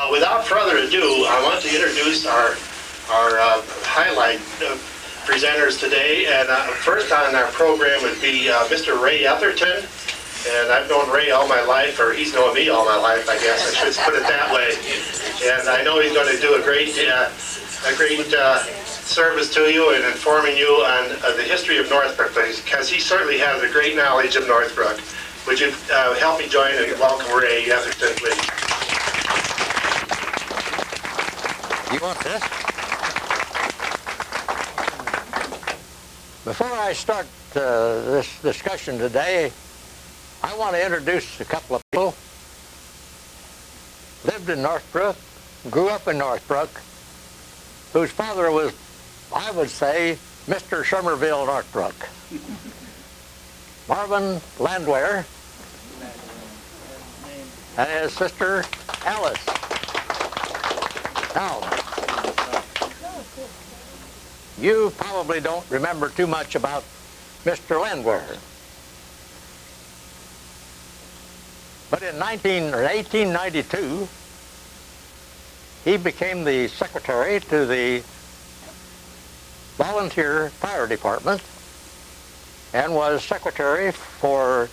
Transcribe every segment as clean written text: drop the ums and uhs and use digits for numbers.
Without further ado, I want to introduce our highlight presenters today. And first on our program would be Mr. Ray Etherton. And I've known Ray all my life, or he's known me all my life, I guess I should put it that way. And I know he's going to do a great service to you and informing you on the history of Northbrook, because he certainly has a great knowledge of Northbrook. Would you help me join and welcome Ray Etherton, please? You want this? Before I start this discussion today, I want to introduce a couple of people. Lived in Northbrook, grew up in Northbrook, whose father was, I would say, Mr. Shermerville Northbrook. Marvin Landwehr and his sister Alice. Now, you probably don't remember too much about Mr. Landwehr. But in 1892, he became the secretary to the volunteer fire department and was secretary for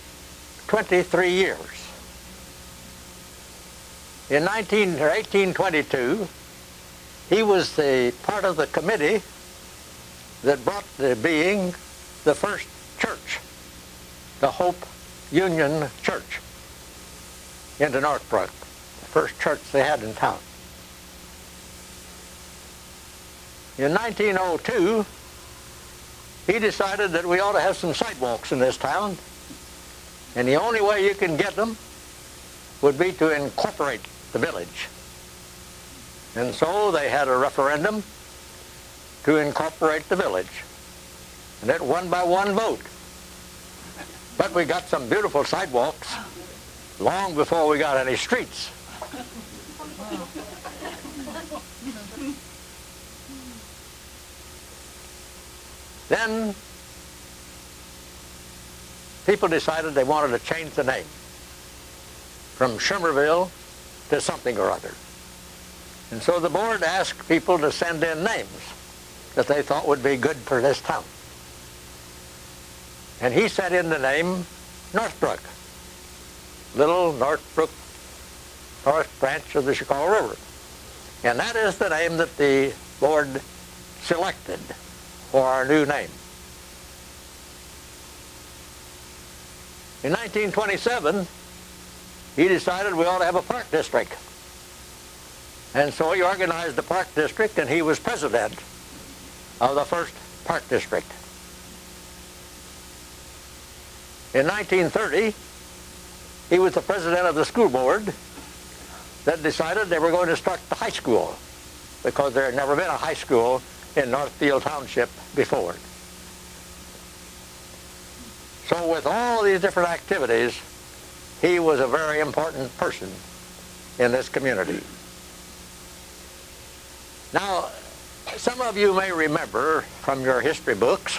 23 years. In 1822, he was the part of the committee that brought to being the first church, the Hope Union Church, into Northbrook, the first church they had in town. In 1902, he decided that we ought to have some sidewalks in this town, and the only way you can get them would be to incorporate the village. And so they had a referendum to incorporate the village, and it won by one vote. But we got some beautiful sidewalks long before we got any streets. Then people decided they wanted to change the name from Shermerville to something or other. And so the board asked people to send in names that they thought would be good for this town. And he sent in the name Northbrook, Little Northbrook, North Branch of the Chicago River. And that is the name that the board selected for our new name. In 1927, he decided we ought to have a park district. And so he organized the park district, and he was president of the first park district. In 1930, he was the president of the school board that decided they were going to start the high school, because there had never been a high school in Northfield Township before. So with all these different activities, he was a very important person in this community. Now, some of you may remember from your history books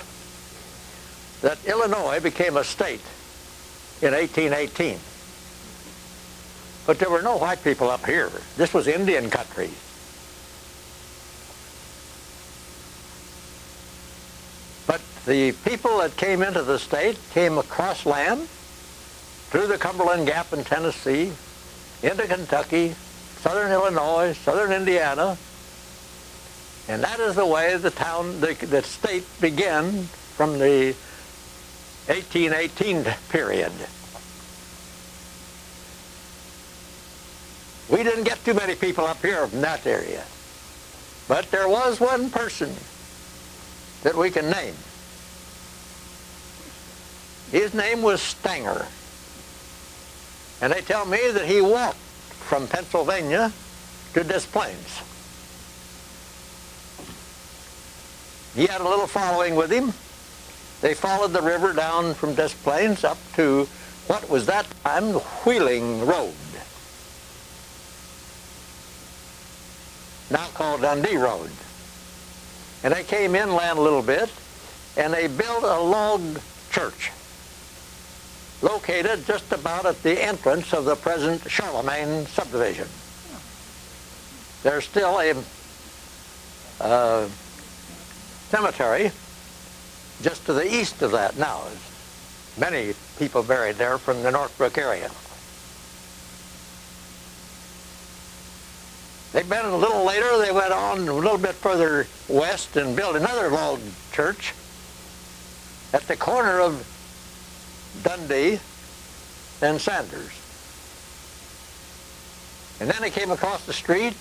that Illinois became a state in 1818. But there were no white people up here. This was Indian country. But the people that came into the state came across land, through the Cumberland Gap in Tennessee, into Kentucky, southern Illinois, southern Indiana, and that is the way the state began from the 1818 period. We didn't get too many people up here from that area, but there was one person that we can name. His name was Stanger, and they tell me that he walked from Pennsylvania to Des Plaines. He had a little following with him. They followed the river down from Des Plaines up to what was that time the Wheeling Road, now called Dundee Road. And they came inland a little bit, and they built a log church located just about at the entrance of the present Charlemagne subdivision. there's still a cemetery just to the east of that now. There's many people buried there from the Northbrook area. They've been a little later, they went on a little bit further west and built another log church at the corner of Dundee and Sanders. And then they came across the street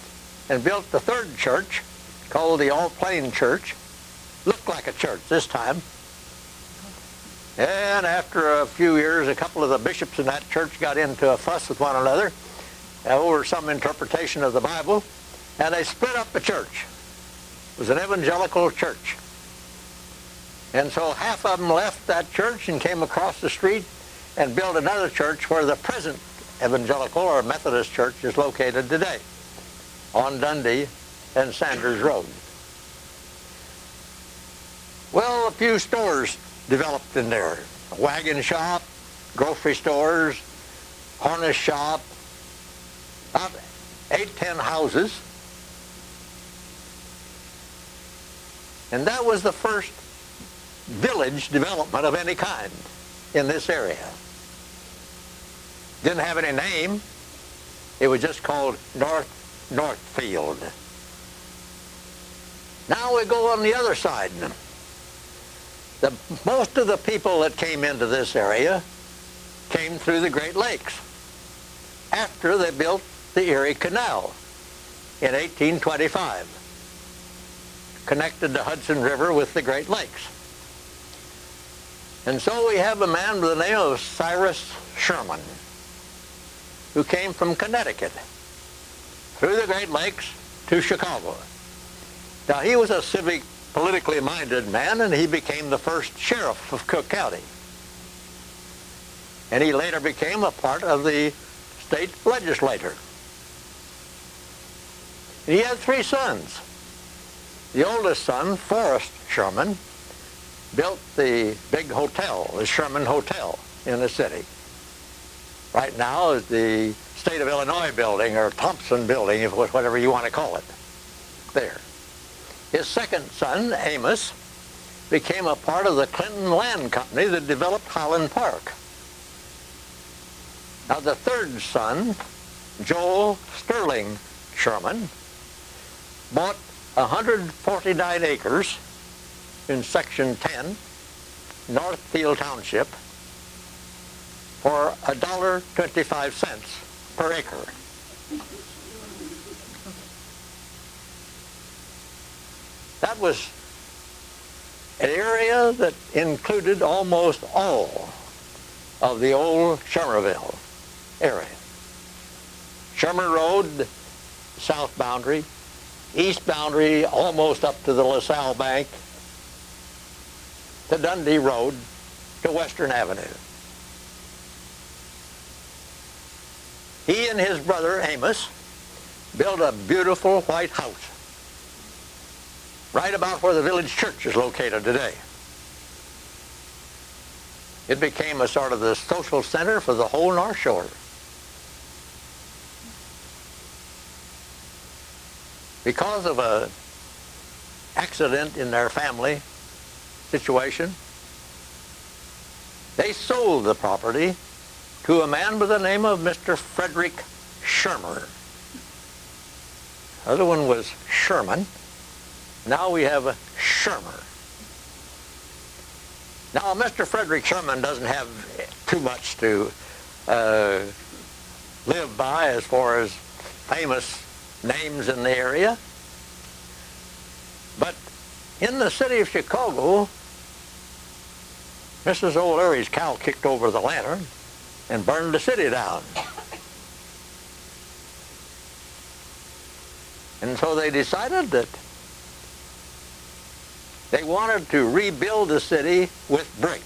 and built the third church, called the All Plain Church. Looked like a church this time. And after a few years, a couple of the bishops in that church got into a fuss with one another over some interpretation of the Bible, and they split up the church. It was an evangelical church. And so half of them left that church and came across the street and built another church where the present evangelical or Methodist church is located today, on Dundee and Sanders Road. Well, a few stores developed in there. A wagon shop, grocery stores, harness shop, about 8-10 houses. And that was the first village development of any kind in this area. Didn't have any name. It was just called Northfield. Now we go on the other side. Most of the people that came into this area came through the Great Lakes after they built the Erie Canal in 1825. Connected the Hudson River with the Great Lakes. And so we have a man by the name of Cyrus Sherman, who came from Connecticut through the Great Lakes to Chicago. Now, he was a politically minded man, and he became the first sheriff of Cook County. And he later became a part of the state legislature. And he had 3 sons. The oldest son, Forrest Sherman, built the big hotel, the Sherman Hotel in the city. Right now is the State of Illinois building, or Thompson building, whatever you want to call it, there. His second son, Amos, became a part of the Clinton Land Company that developed Highland Park. Now the third son, Joel Sterling Sherman, bought 149 acres in Section 10, Northfield Township, for $1.25 per acre. That was an area that included almost all of the old Shermerville area. Shermer Road, south boundary, east boundary almost up to the LaSalle Bank, to Dundee Road, to Western Avenue. He and his brother Amos built a beautiful white house right about where the village church is located today. It became a sort of the social center for the whole North Shore. Because of an accident in their family situation, they sold the property to a man by the name of Mr. Frederick Shermer. The other one was Sherman. Now we have a Shermer. Now, Mr. Frederick Sherman doesn't have too much to live by as far as famous names in the area. But in the city of Chicago, Mrs. O'Leary's cow kicked over the lantern and burned the city down. And so they decided that they wanted to rebuild the city with brick.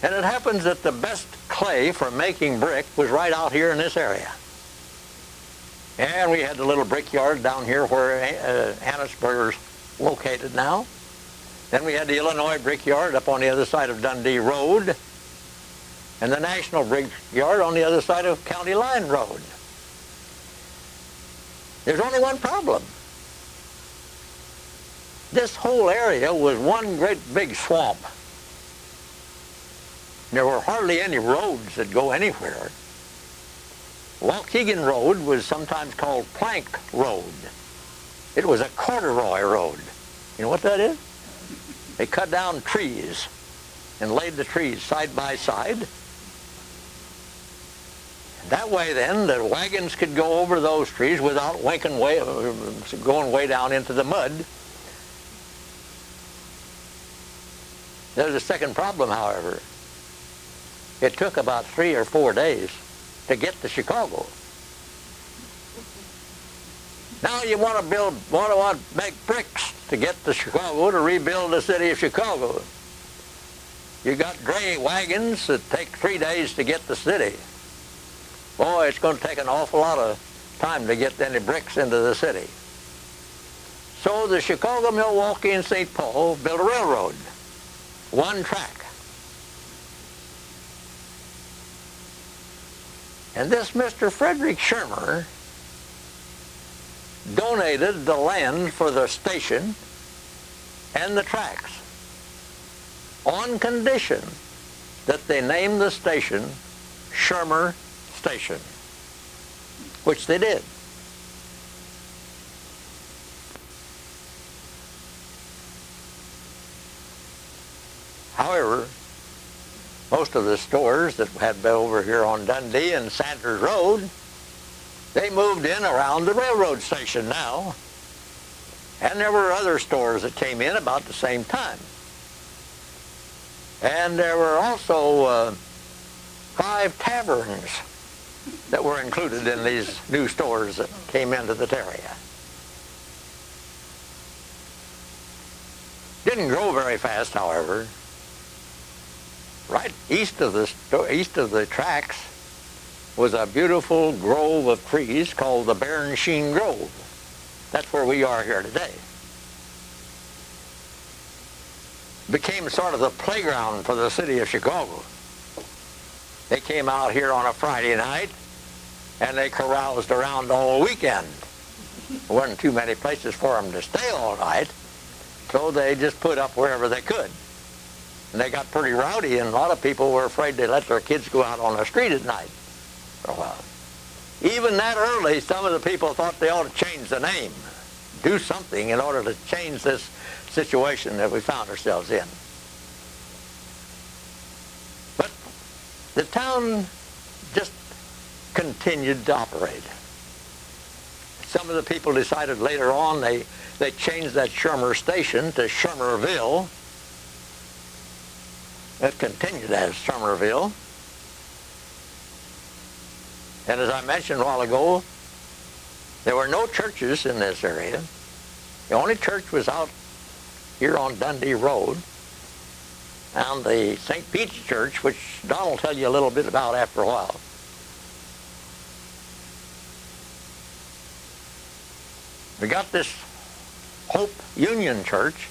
And it happens that the best clay for making brick was right out here in this area. And we had the little brickyard down here where Annisburger's located now. Then we had the Illinois brickyard up on the other side of Dundee Road, and the National brickyard on the other side of County Line Road. There's only one problem. This whole area was one great big swamp. There were hardly any roads that go anywhere. Waukegan Road was sometimes called Plank Road. It was a corduroy road. You know what that is? They cut down trees and laid the trees side by side. That way then the wagons could go over those trees without going way down into the mud. There's a second problem, however. It took about 3 or 4 days to get to Chicago. Now you want to make bricks to get to Chicago, to rebuild the city of Chicago. You got dray wagons that take 3 days to get the city. Boy, it's going to take an awful lot of time to get any bricks into the city. So the Chicago, Milwaukee, and St. Paul built a railroad, one track. And this Mr. Frederick Shermer donated the land for the station and the tracks on condition that they name the station Shermer Station, which they did. However, most of the stores that had been over here on Dundee and Sanders Road, they moved in around the railroad station now. And there were other stores that came in about the same time. And there were also 5 taverns that were included in these new stores that came into the area. Didn't grow very fast, however. Right east of the tracks was a beautiful grove of trees called the Berensheen Grove. That's where we are here today. Became sort of the playground for the city of Chicago. They came out here on a Friday night and they caroused around all weekend. There wasn't too many places for them to stay all night, so they just put up wherever they could. And they got pretty rowdy, and a lot of people were afraid to let their kids go out on the street at night for a while. Even that early, some of the people thought they ought to change the name, do something in order to change this situation that we found ourselves in. But the town just continued to operate. Some of the people decided later on they changed that Shermer station to Shermerville. It continued as Shermerville. And as I mentioned a while ago, there were no churches in this area. The only church was out here on Dundee Road, and the St. Pete's Church, which Don will tell you a little bit about after a while. We got this Hope Union Church.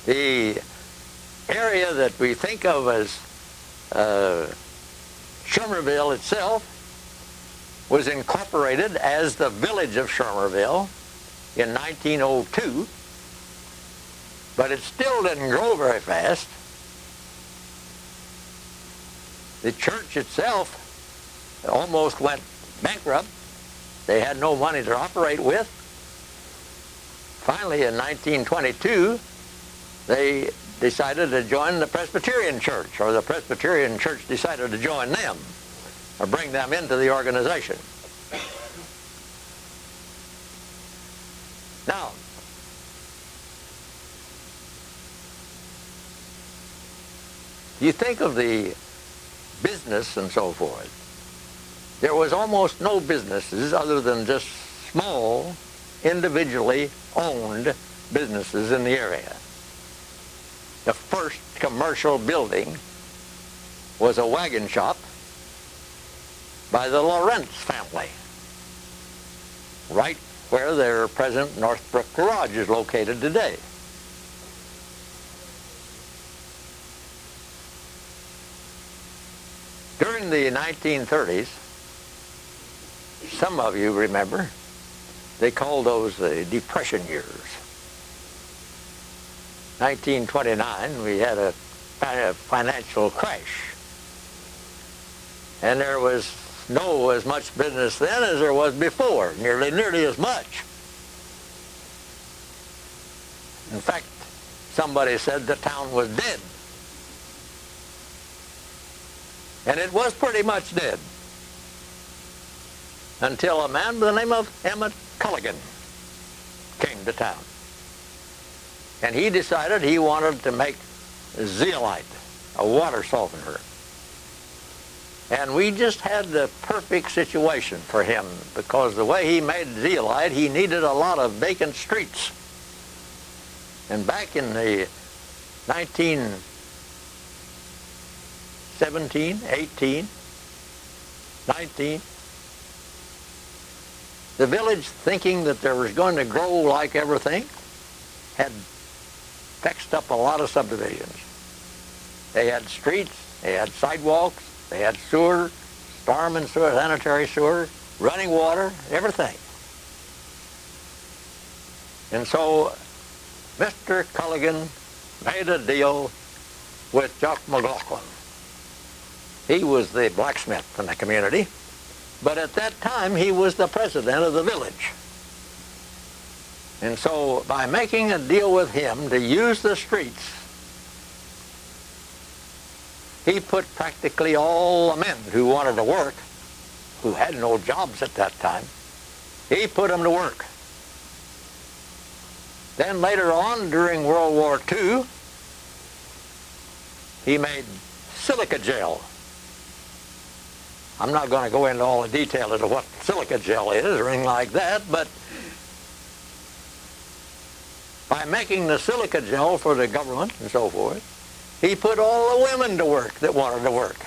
The area that we think of as Shermerville itself was incorporated as the village of Shermerville in 1902, but it still didn't grow very fast. The church itself almost went bankrupt. They had no money to operate with. Finally, in 1922, they decided to join the Presbyterian Church, or the Presbyterian Church decided to join them, or bring them into the organization. Now, you think of the business and so forth. There was almost no businesses other than just small, individually owned businesses in the area. The first commercial building was a wagon shop by the Lawrence family, right where their present Northbrook Garage is located today. During the 1930s, some of you remember, they called those the Depression years. 1929, we had a financial crash. And there was as much business then as there was before, nearly as much. In fact, somebody said the town was dead. And it was pretty much dead. Until a man by the name of Emmett Culligan came to town. And he decided he wanted to make zeolite, a water softener. And we just had the perfect situation for him, because the way he made zeolite, he needed a lot of vacant streets. And back in the 1917, 18, 19, the village, thinking that there was going to grow like everything, had fixed up a lot of subdivisions. They had streets, they had sidewalks, they had sewer, storm and sewer, sanitary sewer, running water, everything. And so Mr. Culligan made a deal with Jock McLaughlin. He was the blacksmith in the community, but at that time he was the president of the village. And so by making a deal with him to use the streets, he put practically all the men who wanted to work, who had no jobs at that time, he put them to work. Then later on, during World War II, he made silica gel. I'm not going to go into all the detail of what silica gel is or anything like that, but by making the silica gel for the government and so forth, he put all the women to work that wanted to work.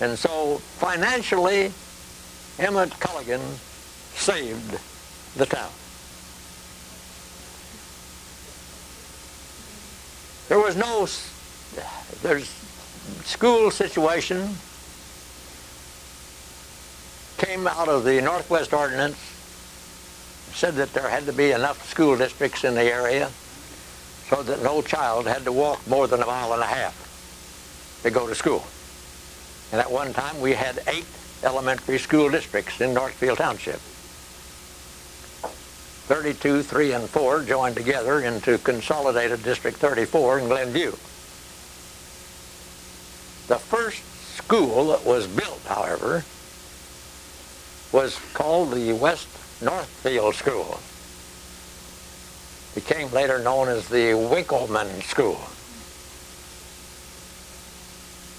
And so financially, Emmett Culligan saved the town. There was no school situation came out of the Northwest Ordinance, said that there had to be enough school districts in the area so that no child had to walk more than 1.5 miles to go to school. And at one time we had 8 elementary school districts in Northfield Township. 32, 3, and 4 joined together into Consolidated District 34 in Glenview. The first school that was built, however, was called the West Northfield School. Became later known as the Winkleman School,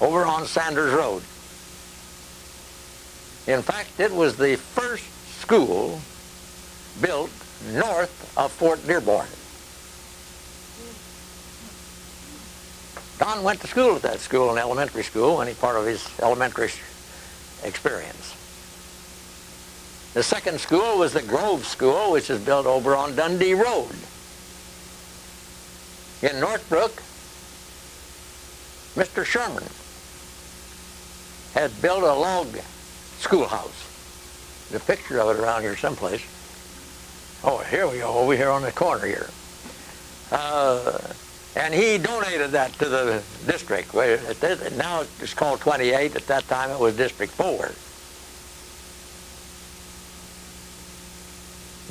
over on Sanders Road. In fact, it was the first school built north of Fort Dearborn. Don went to school at that school, in elementary school, any part of his elementary experience. The second school was the Grove School, which is built over on Dundee Road. In Northbrook, Mr. Sherman had built a log schoolhouse. The picture of it around here someplace. Oh, here we go, over here on the corner here. And he donated that to the district. Now it's called 28. At that time it was District 4.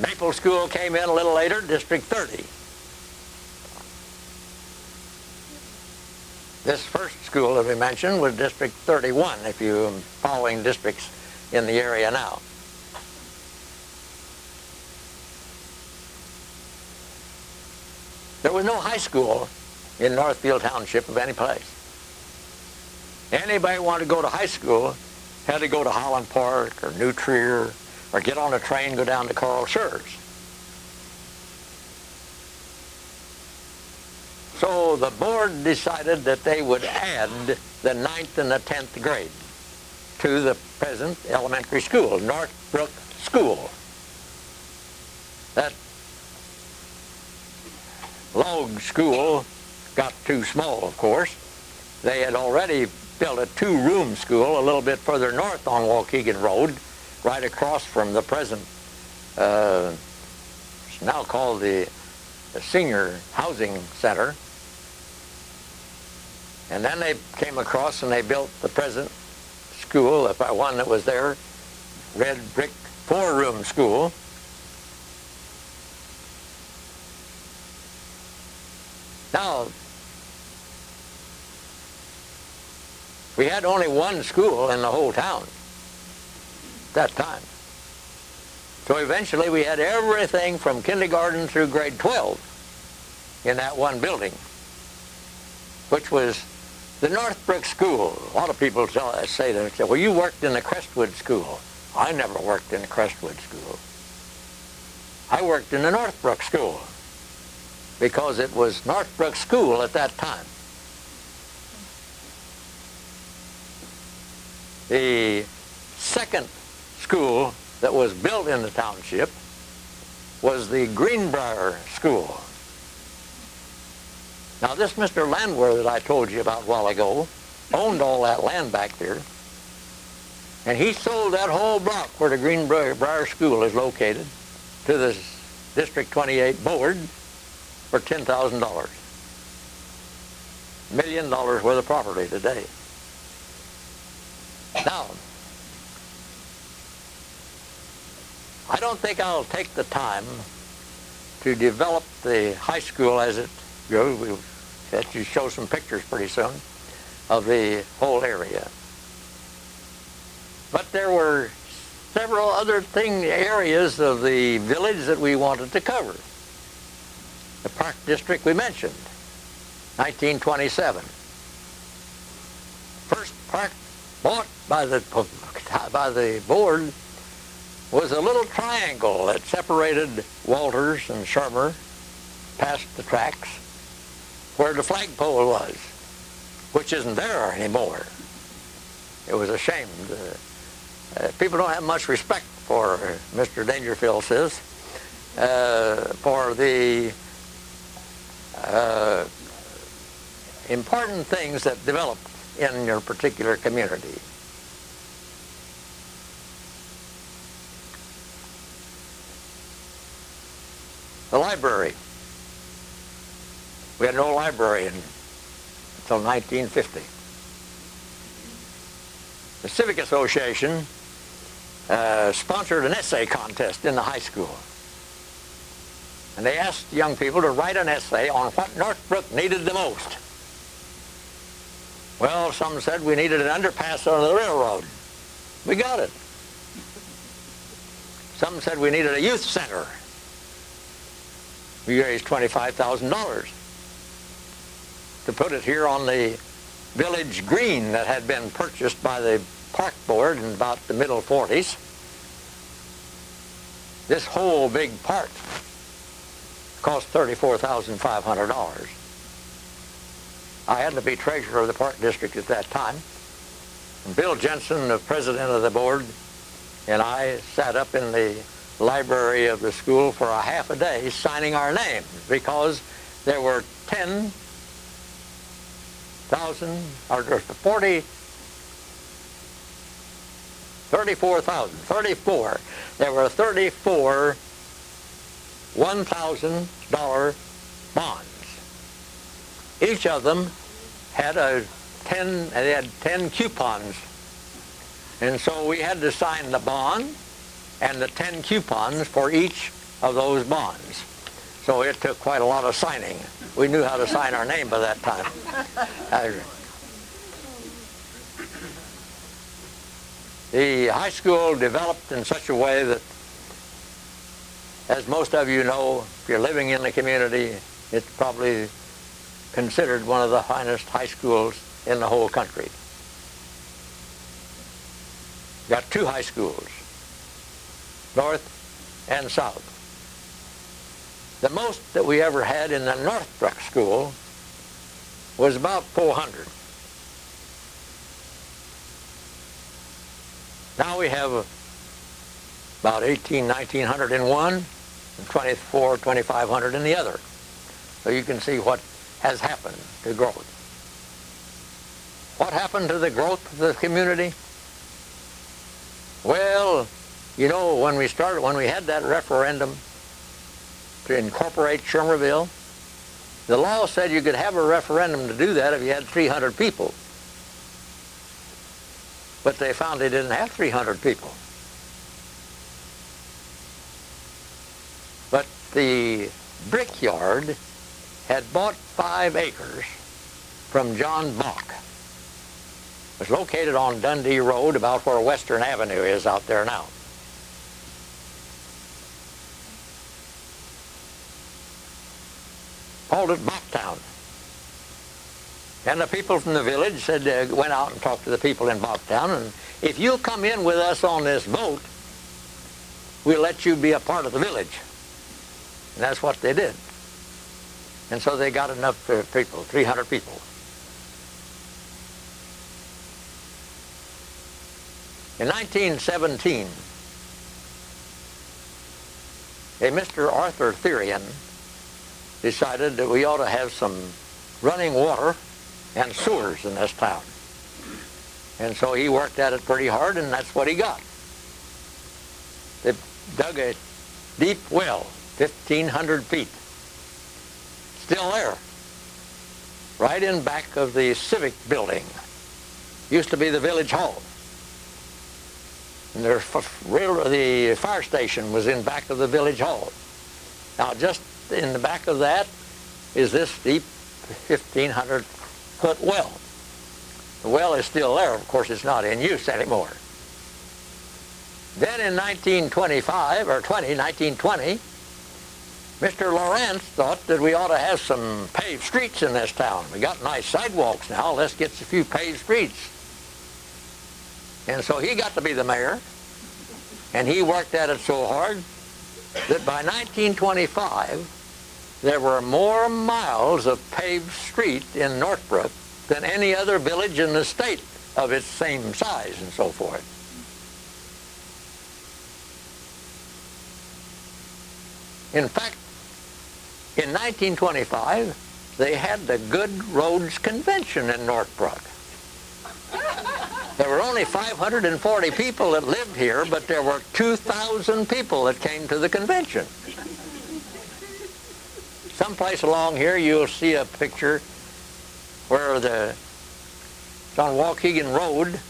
Maple School came in a little later, District 30. This first school that we mentioned was District 31, if you're following districts in the area now. There was no high school in Northfield Township of any place. Anybody wanted to go to high school had to go to Holland Park or New Trier or get on a train, go down to Carl Schurz. So the board decided that they would add the 9th and the 10th grade to the present elementary school, Northbrook School. That log school got too small, of course. They had already built a 2-room school a little bit further north on Waukegan Road right across from the present, it's now called the Senior Housing Center. And then they came across and they built the present school, the one that was there, red brick 4-room school. Now, we had only one school in the whole town at that time. So eventually we had everything from kindergarten through grade 12 in that one building, which was the Northbrook School. A lot of people say that, well, you worked in the Crestwood School. I never worked in the Crestwood School. I worked in the Northbrook School because it was Northbrook School at that time. The second school that was built in the township was the Greenbrier School. Now this Mr. Landwehr that I told you about a while ago owned all that land back there, and he sold that whole block where the Greenbrier School is located to the District 28 board for $10,000. $1 million worth of property today. Now, I don't think I'll take the time to develop the high school as it goes. We'll let you show some pictures pretty soon of the whole area. But there were several other areas of the village that we wanted to cover. The Park District we mentioned, 1927. First park bought by the board was a little triangle that separated Walters and Shermer past the tracks where the flagpole was, which isn't there anymore. It was a shame. People don't have much respect for, Mr. Dangerfield says, for the important things that developed in your particular community. The library. We had no library until 1950. The Civic Association sponsored an essay contest in the high school. And they asked young people to write an essay on what Northbrook needed the most. Well, some said we needed an underpass on the railroad. We got it. Some said we needed a youth center. We raised $25,000 to put it here on the village green that had been purchased by the park board in about the middle 40s. This whole big park cost $34,500. I had to be treasurer of the park district at that time. And Bill Jensen, the president of the board, and I sat up in the library of the school for a half a day signing our names because there were 34. There were 34 $1,000 bonds. Each of them had they had 10 coupons. And so we had to sign the bond and the 10 coupons for each of those bonds. So it took quite a lot of signing. We knew how to sign our name by that time. The high school developed in such a way that, as most of you know, if you're living in the community, it's probably considered one of the finest high schools in the whole country. Got two high schools, north and south. The most that we ever had in the Northbrook School was about 400. Now we have about 1,900 in one and 2,500 in the other. So you can see what has happened to growth. What happened to the growth of the community? Well, You know, when we had that referendum to incorporate Shermerville, the law said you could have a referendum to do that if you had 300 people. But they found they didn't have 300 people. But the brickyard had bought 5 acres from John Bach. It was located on Dundee Road, about where Western Avenue is out there now. Called it Bachtown. And the people from the village said, went out and talked to the people in Bachtown, and if you'll come in with us on this boat, we'll let you be a part of the village. And that's what they did. And so they got enough people, 300 people. In 1917, a Mr. Arthur Therian decided that we ought to have some running water and sewers in this town. And so he worked at it pretty hard, and that's what he got. They dug a deep well, 1,500 feet. Still there, right in back of the Civic Building. Used to be the Village Hall. And the fire station was in back of the Village Hall. Now, just in the back of that is this deep 1,500-foot well. The well is still there. Of course, it's not in use anymore. Then in 1920, Mr. Lawrence thought that we ought to have some paved streets in this town. We got nice sidewalks now. Let's get a few paved streets. And so he got to be the mayor, and he worked at it so hard that by 1925, there were more miles of paved street in Northbrook than any other village in the state of its same size and so forth. In fact, in 1925, they had the Good Roads Convention in Northbrook. There were only 540 people that lived here, but there were 2,000 people that came to the convention. Someplace along here, you'll see a picture where it's on Waukegan Road,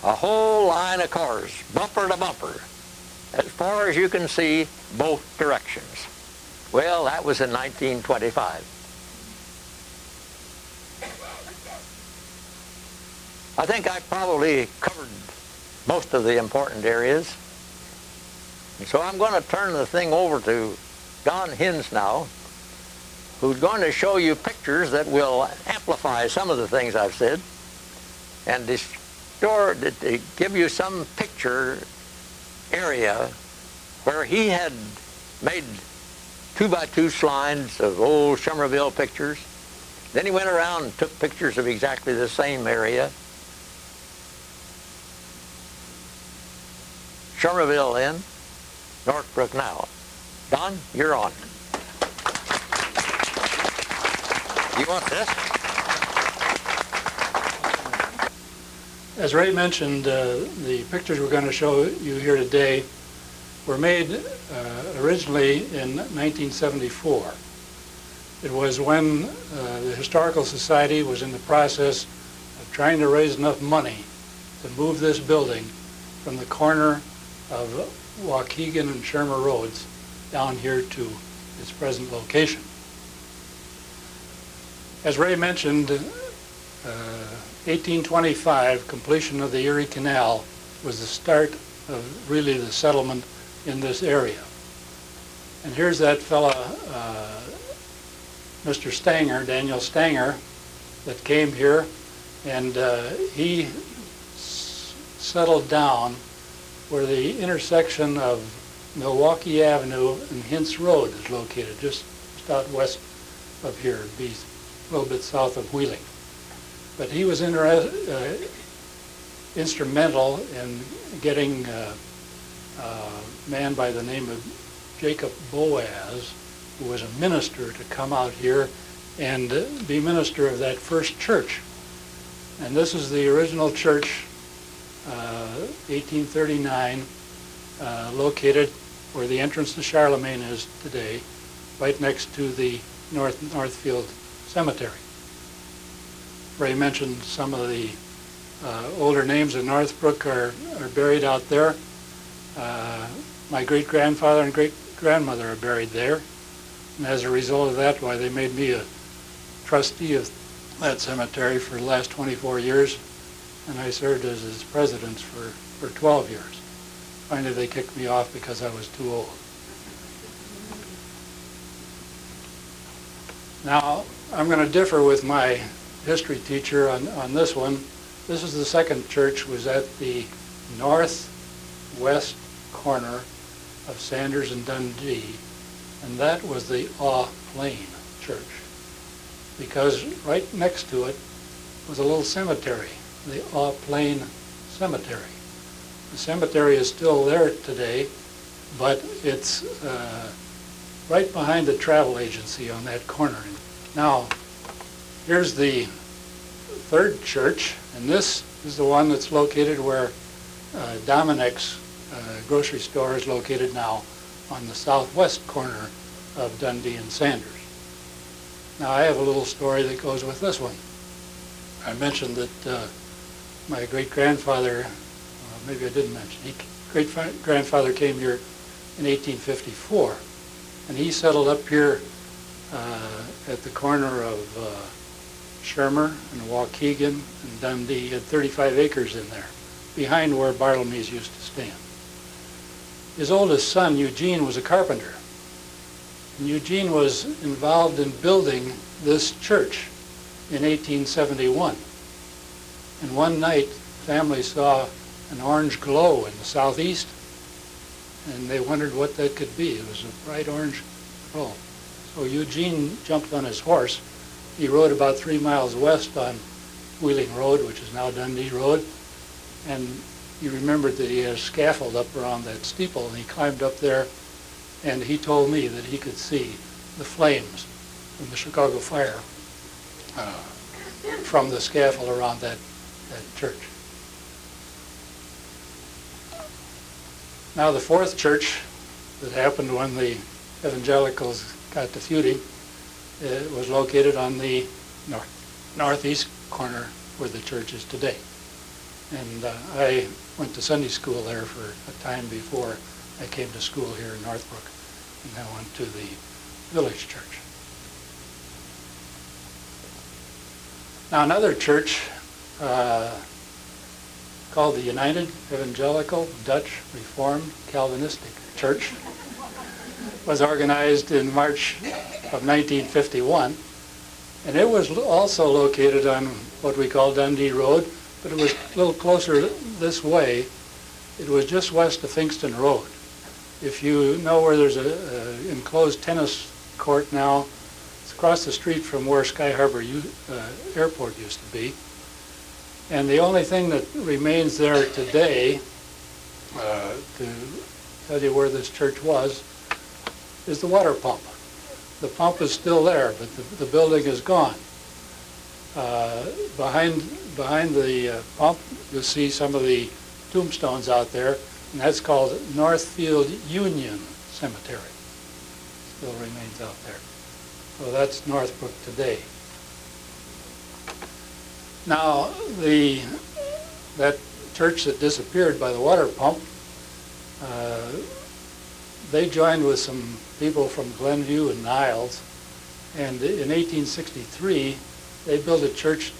a whole line of cars, bumper to bumper, as far as you can see, both directions. Well, that was in 1925. I think I probably covered most of the important areas. And so I'm going to turn the thing over to Don Hintz now, who's going to show you pictures that will amplify some of the things I've said and give you some picture area where he had made 2x2 slides of old Shermerville pictures. Then he went around and took pictures of exactly the same area. Shermerville then, Northbrook now. Don, you're on. You want this? As Ray mentioned, the pictures we're going to show you here today were made originally in 1974. It was when the Historical Society was in the process of trying to raise enough money to move this building from the corner of Waukegan and Shermer Roads down here to its present location. As Ray mentioned, 1825, completion of the Erie Canal was the start of really the settlement in this area. And here's that fella, Mr. Stanger, Daniel Stanger, that came here, and he settled down where the intersection of Milwaukee Avenue and Hintz Road is located, just out west of here. It'd be a little bit south of Wheeling. But he was instrumental in getting a man by the name of Jacob Boaz, who was a minister, to come out here and be minister of that first church. And this is the original church 1839, located where the entrance to Charlemagne is today, right next to the Northfield Cemetery. Ray mentioned some of the older names in Northbrook are buried out there. My great-grandfather and great-grandmother are buried there. And as a result of that, why, they made me a trustee of that cemetery for the last 24 years, and I served as its president for 12 years. Finally, they kicked me off because I was too old. Now, I'm going to differ with my history teacher on this one. This is the second church, was at the northwest corner of Sanders and Dundee, and that was the Awe Plain Church, because right next to it was a little cemetery, the Awe Plain Cemetery. The cemetery is still there today, but it's right behind the travel agency on that corner. Now, here's the third church, and this is the one that's located where Dominic's grocery store is located now, on the southwest corner of Dundee and Sanders. Now, I have a little story that goes with this one. I mentioned that my great-grandfather, maybe I didn't mention, great-grandfather came here in 1854, and he settled up here at the corner of Shermer and Waukegan and Dundee. He had 35 acres in there, behind where Bartlemy's used to stand. His oldest son, Eugene, was a carpenter. And Eugene was involved in building this church in 1871. And one night, the family saw an orange glow in the southeast, and they wondered what that could be. It was a bright orange glow. So Eugene jumped on his horse. He rode about 3 miles west on Wheeling Road, which is now Dundee Road, and he remembered that he had a scaffold up around that steeple, and he climbed up there, and he told me that he could see the flames from the Chicago fire from the scaffold around that church. Now, the fourth church that happened when the evangelicals got to feuding was located on the northeast corner where the church is today. And I went to Sunday school there for a time before I came to school here in Northbrook, and then went to the village church. Now, another church called the United Evangelical Dutch Reformed Calvinistic Church was organized in March of 1951, and it was also located on what we call Dundee Road, but it was a little closer this way. It was just west of Finkston Road. If you know where there's an enclosed tennis court now, it's across the street from where Sky Harbor Airport used to be. And the only thing that remains there today, to tell you where this church was, is the water pump. The pump is still there, but the building is gone. Behind the pump, you'll see some of the tombstones out there, and that's called Northfield Union Cemetery. Still remains out there. So that's Northbrook today. Now, that church that disappeared by the water pump, they joined with some people from Glenview and Niles, and in 1863, they built a church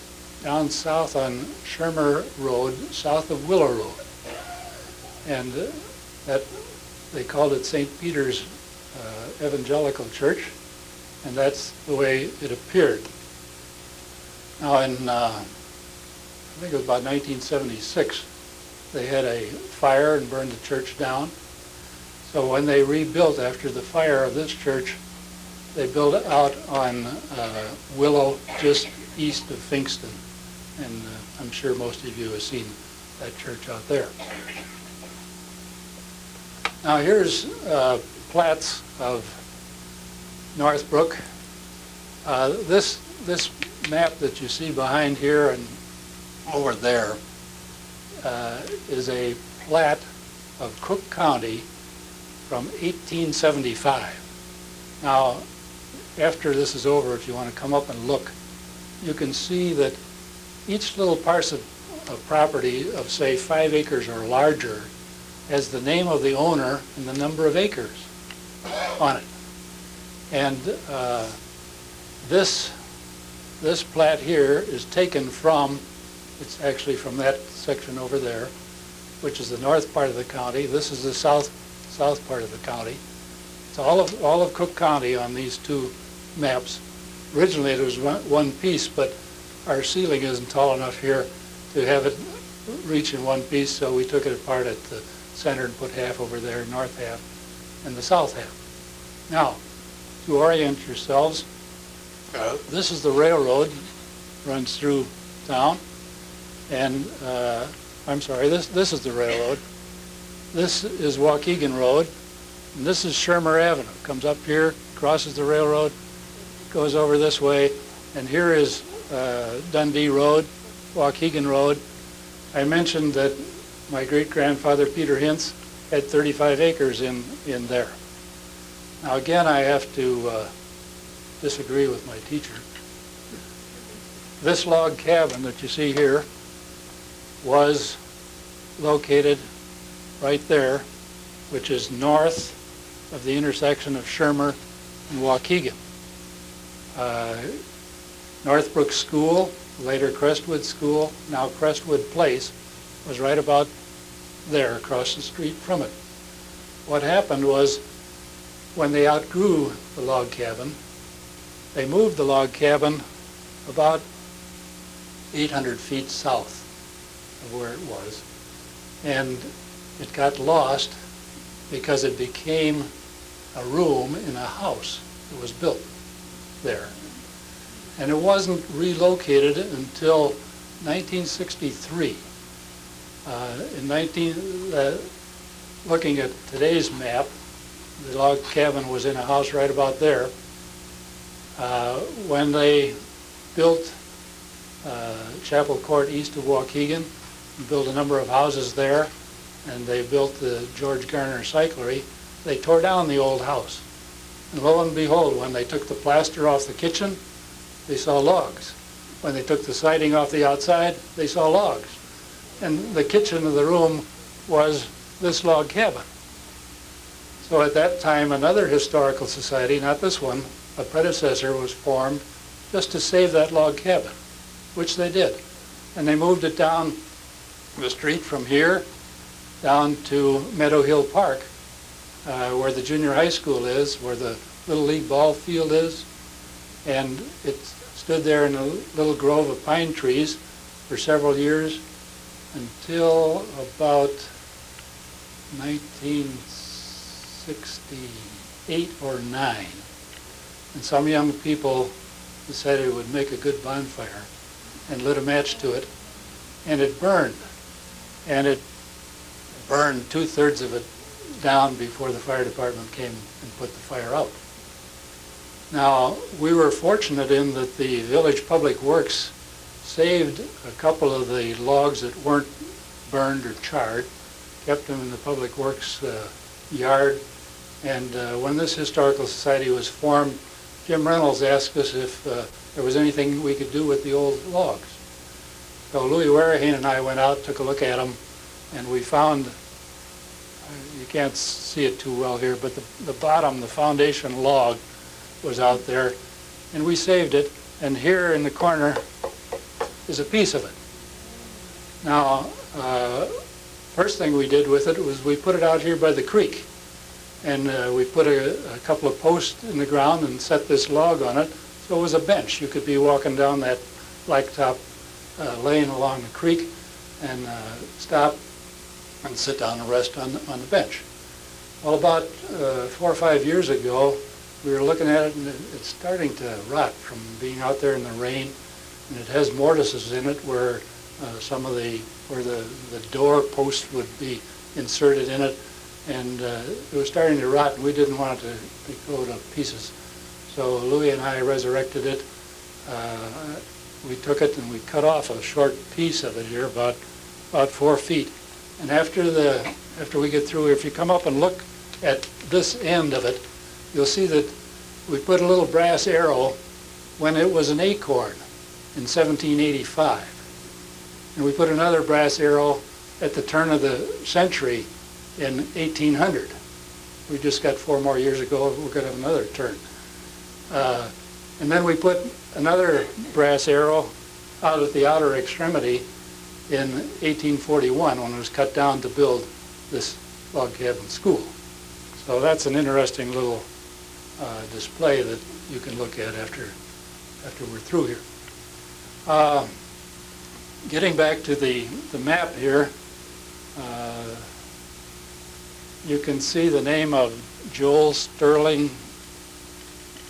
down south on Shermer Road, south of Willow Road. And that they called it St. Peter's Evangelical Church, and that's the way it appeared. Now, in I think it was about 1976, they had a fire and burned the church down. So when they rebuilt after the fire of this church, they built it out on Willow, just east of Finkston. And I'm sure most of you have seen that church out there. Now, here's plats of Northbrook. This map that you see behind here and over there is a plat of Cook County from 1875. Now, after this is over, if you want to come up and look, you can see that each little parcel of property of, say, 5 acres or larger has the name of the owner and the number of acres on it. And this plat here is taken from, it's actually from that section over there, which is the north part of the county. This is the south part of the county. It's all of Cook County on these two maps. Originally it was one piece, but our ceiling isn't tall enough here to have it reach in one piece, so we took it apart at the center and put half over there, north half, and the south half. Now, to orient yourselves, this is the railroad, runs through town, and I'm sorry, this is the railroad. This is Waukegan Road, and this is Shermer Avenue. Comes up here, crosses the railroad, goes over this way, and here is Dundee Road, Waukegan Road. I mentioned that my great-grandfather, Peter Hintz, had 35 acres in there. Now again, I have to disagree with my teacher. This log cabin that you see here was located right there, which is north of the intersection of Shermer and Waukegan. Northbrook School, later Crestwood School, now Crestwood Place, was right about there, across the street from it. What happened was, when they outgrew the log cabin, they moved the log cabin about 800 feet south of where it was, and it got lost because it became a room in a house that was built there. And it wasn't relocated until 1963. Looking at today's map, the log cabin was in a house right about there. When they built Chapel Court east of Waukegan, built a number of houses there, and they built the George Garner Cyclery, they tore down the old house. And lo and behold, when they took the plaster off the kitchen, they saw logs. When they took the siding off the outside, they saw logs. And the kitchen of the room was this log cabin. So at that time, another historical society, not this one, a predecessor, was formed just to save that log cabin, which they did. And they moved it down the street from here down to Meadow Hill Park, where the junior high school is, where the Little League ball field is. And it stood there in a little grove of pine trees for several years until about 1968 or 9. And some young people decided it would make a good bonfire and lit a match to it, and it burned. And it burned 2/3 of it down before the fire department came and put the fire out. Now, we were fortunate in that the Village Public Works saved a couple of the logs that weren't burned or charred, kept them in the Public Works yard, and when this Historical Society was formed, Jim Reynolds asked us if there was anything we could do with the old logs. So Louis Warahane and I went out, took a look at them, and we found, you can't see it too well here, but the bottom, the foundation log was out there, and we saved it, and here in the corner is a piece of it. Now, first thing we did with it was we put it out here by the creek, and we put a couple of posts in the ground and set this log on it, so it was a bench. You could be walking down that blacktop lane along the creek and stop and sit down and rest on the bench. Well, about 4 or 5 years ago, we were looking at it, and it's starting to rot from being out there in the rain, and it has mortises in it where where the door post would be inserted in it, and it was starting to rot, and we didn't want it to go to pieces. So Louis and I resurrected it. We took it and we cut off a short piece of it here, about about 4 feet. And after we get through, if you come up and look at this end of it, you'll see that we put a little brass arrow when it was an acorn in 1785. And we put another brass arrow at the turn of the century in 1800. We just got 4 more years ago, we're going to have another turn. And then we put another brass arrow out at the outer extremity in 1841 when it was cut down to build this log cabin school. So that's an interesting little display that you can look at after we're through here. Getting back to the map here, you can see the name of Joel Sterling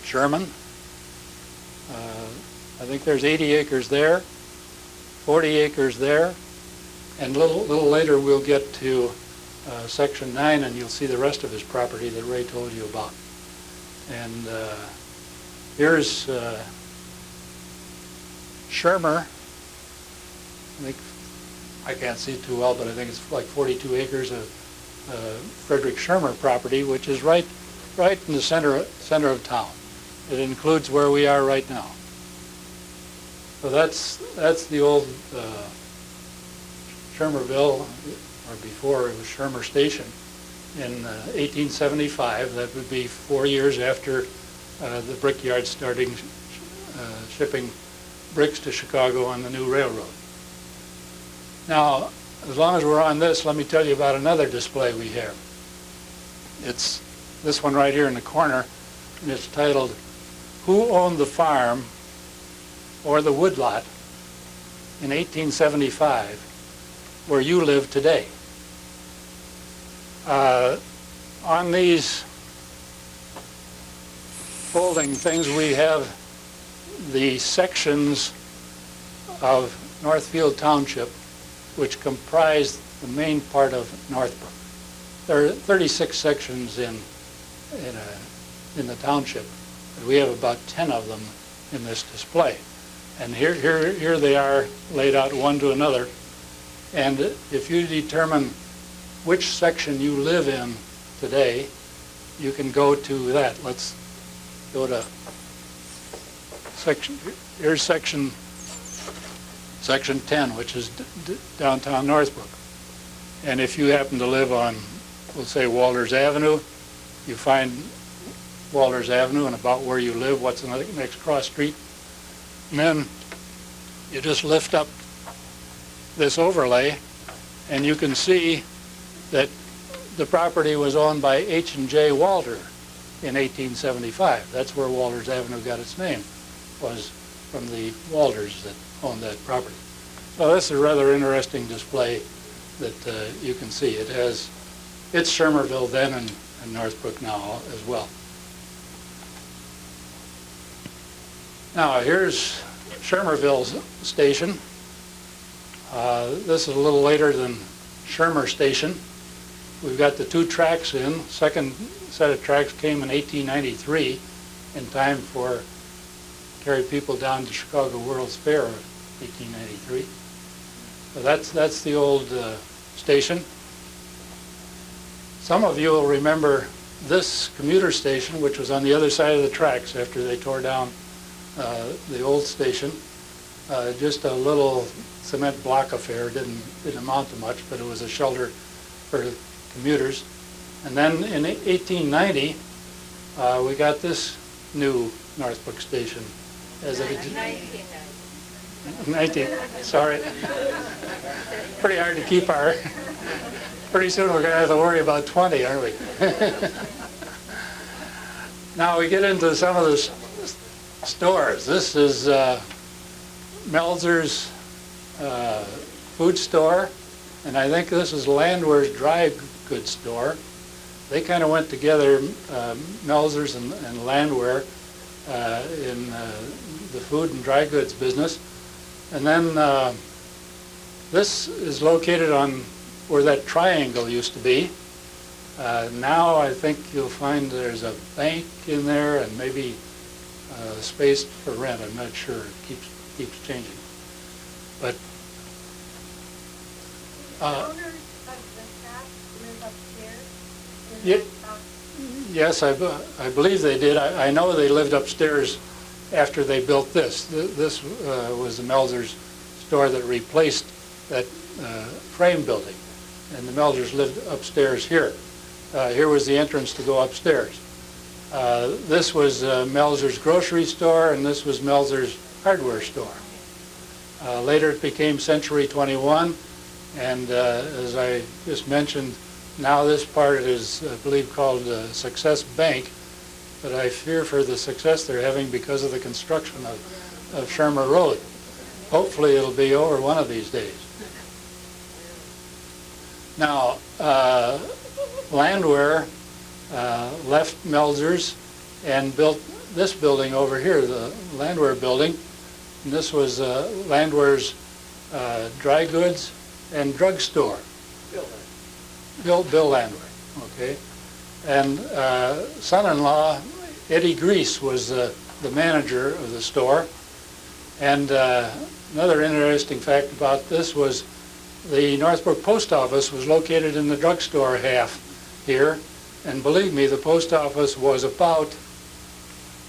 Sherman. I think there's 80 acres there, 40 acres there, and a little later we'll get to section 9 and you'll see the rest of his property that Ray told you about. And here's Shermer. I can't see it too well, but I think it's like 42 acres of Frederick Shermer property, which is right in the center of town. It includes where we are right now. So that's the old Shermerville, or before it was Shermer Station, in 1875. That would be 4 years after the brickyard starting shipping bricks to Chicago on the new railroad. Now, as long as we're on this, let me tell you about another display we have. It's this one right here in the corner, and it's titled, "Who Owned the Farm or the Woodlot in 1875 where you live today?" On these folding things we have the sections of Northfield Township which comprise the main part of Northbrook. There are 36 sections in the township, but we have about 10 of them in this display. And here they are laid out one to another. And if you determine which section you live in today, you can go to that. Let's go to section. Here's section 10, which is downtown Northbrook. And if you happen to live on, we'll say, Walters Avenue, you find Walters Avenue and about where you live, what's the next cross street. And then you just lift up this overlay and you can see that the property was owned by H&J Walter in 1875. That's where Walters Avenue got its name, was from the Walters that owned that property. So this is a rather interesting display that you can see. It's Shermerville then and Northbrook now as well. Now here's Shermerville's station. This is a little later than Shermer Station. We've got the 2 tracks in. Second set of tracks came in 1893 in time for carry people down to Chicago World's Fair of 1893. So that's the old station. Some of you will remember this commuter station, which was on the other side of the tracks after they tore down the old station. Just a little cement block affair, didn't amount to much, but it was a shelter for commuters. And then in 1890, we got this new Northbrook station. As a 19, sorry. Pretty hard to keep our, pretty soon we're going to have to worry about 20, aren't we? Now we get into some of the stores. This is Melzer's food store, and I think this is Landwehr's dry goods store. They kind of went together, Melzer's and Landwehr, in the food and dry goods business. And then this is located on where that triangle used to be. Now I think you'll find there's a bank in there and maybe space for rent. I'm not sure. It keeps changing. But Uh, owners of the shack live upstairs? In Ye- the house? Yes, I believe they did. I know they lived upstairs after they built this. This was the Melzer's store that replaced that frame building. And the Melzers lived upstairs here. Here was the entrance to go upstairs. This was Melzer's grocery store, and this was Melzer's hardware store. Later it became Century 21, and as I just mentioned, now this part is, I believe, called Success Bank, but I fear for the success they're having because of the construction of Shermer Road. Hopefully it'll be over one of these days. Now, Landwehr left Melzer's and built this building over here, the Landwehr building. And this was Landwehr's dry goods and drugstore. Bill Landwehr, okay. And son-in-law, Eddie Grease, was the manager of the store. And another interesting fact about this was the Northbrook post office was located in the drugstore half here. And believe me, the post office was about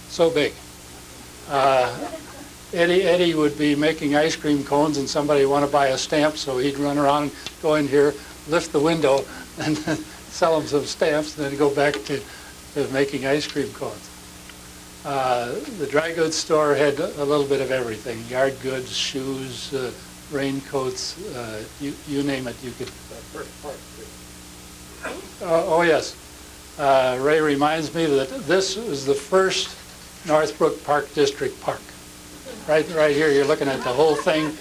so big. Eddie would be making ice cream cones and somebody want to buy a stamp, so he'd run around, go in here, lift the window, and sell them some stamps, and then go back to making ice cream cones. The dry goods store had a little bit of everything: yard goods, shoes, raincoats, you name it, you could. Oh yes. Ray reminds me that this was the first Northbrook Park District Park. Right here, you're looking at the whole thing,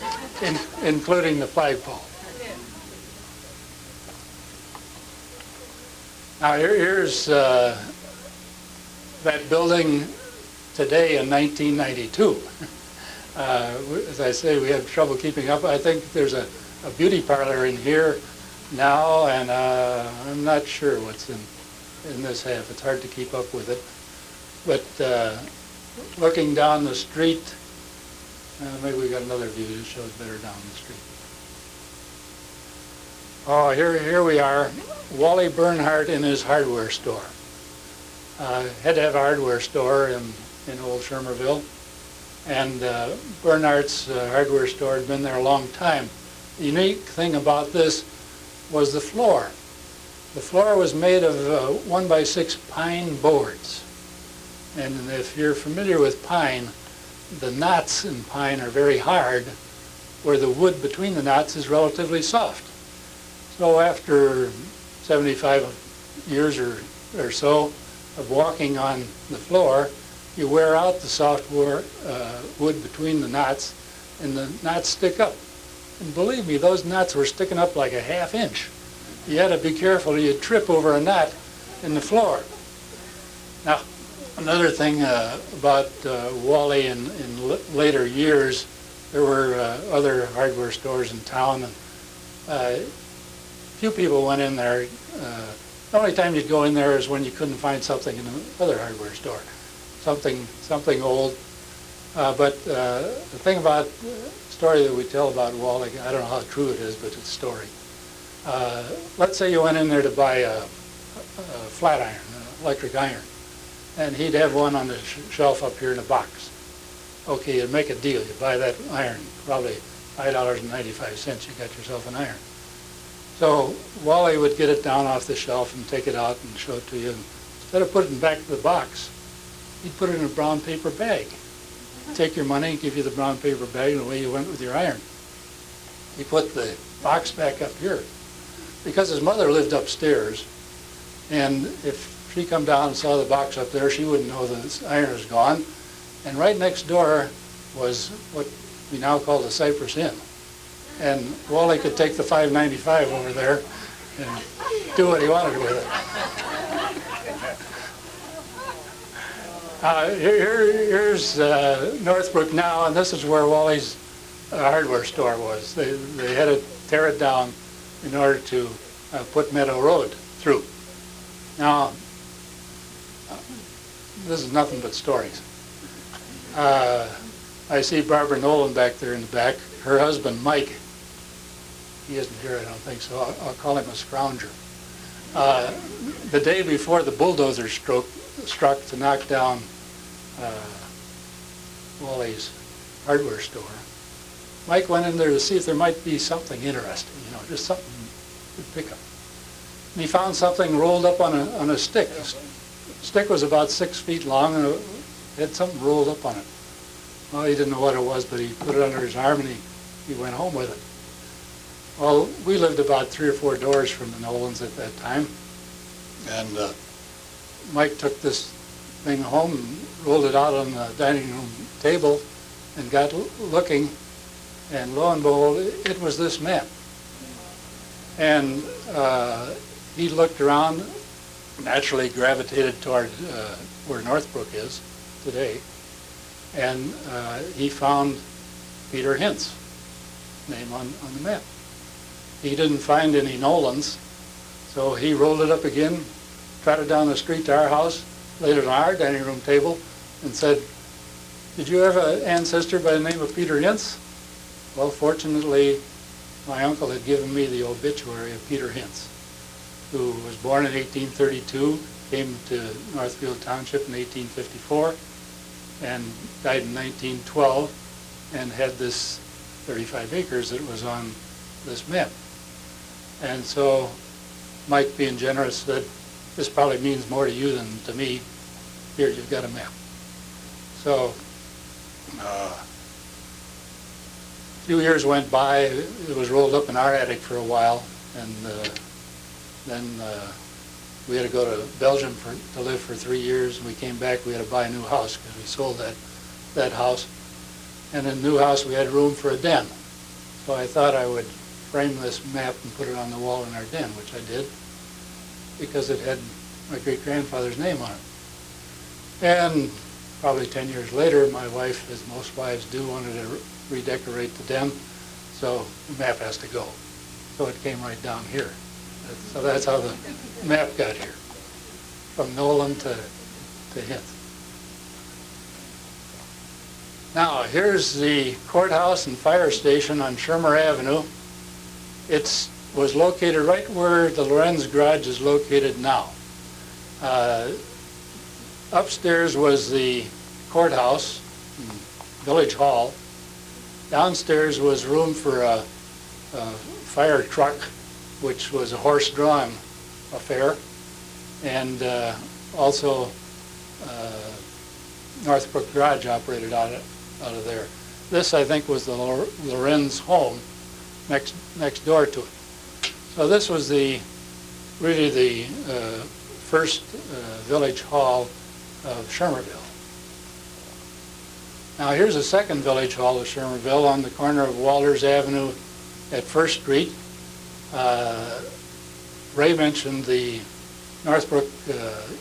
including the flagpole. Now here's that building today in 1992. As I say, we have trouble keeping up. I think there's a beauty parlor in here now, and I'm not sure what's in this half. It's hard to keep up with it. But looking down the street, maybe we got another view that shows better down the street. Oh, here we are, Wally Bernhardt in his hardware store. Had to have a hardware store in old Shermerville, and Bernhardt's hardware store had been there a long time. The unique thing about this was the floor. The floor was made of 1x6 pine boards, and if you're familiar with pine, the knots in pine are very hard, where the wood between the knots is relatively soft. So after 75 years or so of walking on the floor, you wear out the soft wood between the knots, and the knots stick up. And believe me, those knots were sticking up like a half inch. You had to be careful, you'd trip over a knot in the floor. Now, another thing about Wally in later years, there were other hardware stores in town, and few people went in there. The only time you'd go in there is when you couldn't find something in another hardware store, something old. But the thing about the story that we tell about Wally, I don't know how true it is, but it's a story. Let's say you went in there to buy a flat iron, an electric iron, and he'd have one on the shelf up here in a box. Okay, you'd make a deal. You buy that iron, probably $5.95. You got yourself an iron. So Wally would get it down off the shelf and take it out and show it to you. Instead of putting it back to the box, he'd put it in a brown paper bag. Take your money, give you the brown paper bag, and away you went with your iron. He put the box back up here. Because his mother lived upstairs, and if she come down and saw the box up there, she wouldn't know the iron was gone. And right next door was what we now call the Cypress Inn. And Wally could take the $5.95 over there and do what he wanted with it. Here's Northbrook now, and this is where Wally's hardware store was. They had to tear it down in order to put Meadow Road through. Now, this is nothing but stories. I see Barbara Nolan back there in the back. Her husband, Mike, He isn't here, I don't think, so I'll call him a scrounger. The day before the bulldozer struck to knock down Wally's hardware store, Mike went in there to see if there might be something interesting, just something to pick up. And he found something rolled up on a stick. The stick was about 6 feet long and it had something rolled up on it. Well, he didn't know what it was, but he put it under his arm and he went home with it. Well, we lived about 3 or 4 doors from the Nolans at that time, and Mike took this thing home and rolled it out on the dining room table and got looking, and lo and behold, it was this map. And he looked around, naturally gravitated toward where Northbrook is today, and he found Peter Hintz name on the map. He didn't find any Nolans, so he rolled it up again, trotted down the street to our house, laid it on our dining room table, and said, "Did you have an ancestor by the name of Peter Hintz?" Well, fortunately, my uncle had given me the obituary of Peter Hintz, who was born in 1832, came to Northfield Township in 1854, and died in 1912, and had this 35 acres that was on this map. And so Mike, being generous, said, "This probably means more to you than to me. Here, you've got a map." So a few years went by. It was rolled up in our attic for a while, and then we had to go to Belgium to live for 3 years. And we came back, we had to buy a new house because we sold that house. And in the new house we had room for a den. So I thought I would frame this map and put it on the wall in our den, which I did, because it had my great-grandfather's name on it. And probably 10 years later, my wife, as most wives do, wanted to redecorate the den, so the map has to go. So it came right down here. So that's how the map got here, from Nolan to Hintz. Now, here's the courthouse and fire station on Shermer Avenue. It was located right where the Lorenz garage is located now. Upstairs was the courthouse, village hall. Downstairs was room for a fire truck, which was a horse-drawn affair, and also Northbrook Garage operated out of there. This, I think, was the Lorenz home next door to it. So this was really the first village hall of Shermerville. Now here's a second village hall of Shermerville on the corner of Walters Avenue at First Street. Ray mentioned the Northbrook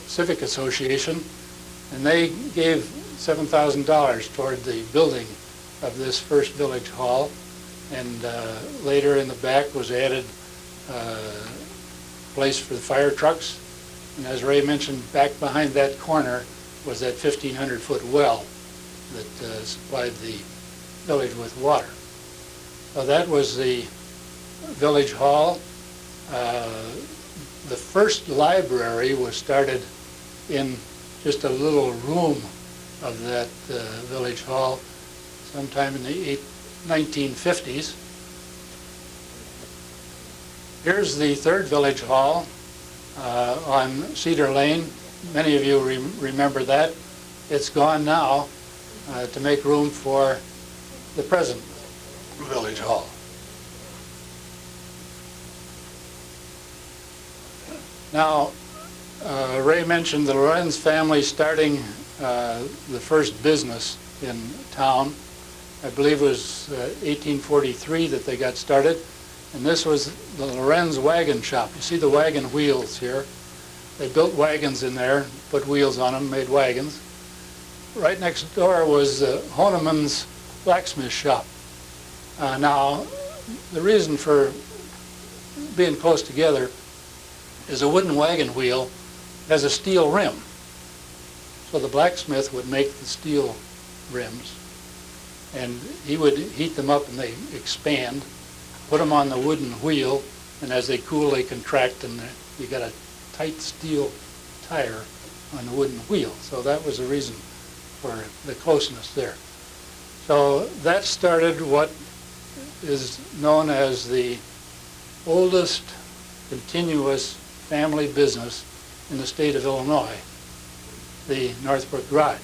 Civic Association, and they gave $7,000 toward the building of this first village hall, and later in the back was added a place for the fire trucks, and as Ray mentioned, back behind that corner was that 1,500-foot well that supplied the village with water. So that was the village hall. The first library was started in just a little room of that village hall sometime in the 1950s. Here's the third village hall on Cedar Lane. Many of you remember that. It's gone now to make room for the present village hall. Now, Ray mentioned the Lorenz family starting the first business in town. I believe it was 1843 that they got started, and this was the Lorenz wagon shop. You see the wagon wheels here. They built wagons in there, put wheels on them, made wagons. Right next door was Honeman's blacksmith shop. Now, the reason for being close together is a wooden wagon wheel has a steel rim. So the blacksmith would make the steel rims, and he would heat them up and they expand. put them on the wooden wheel, and as they cool, they contract, and you got a tight steel tire on the wooden wheel. So that was the reason for the closeness there. So that started what is known as the oldest continuous family business in the state of Illinois, the Northbrook Garage,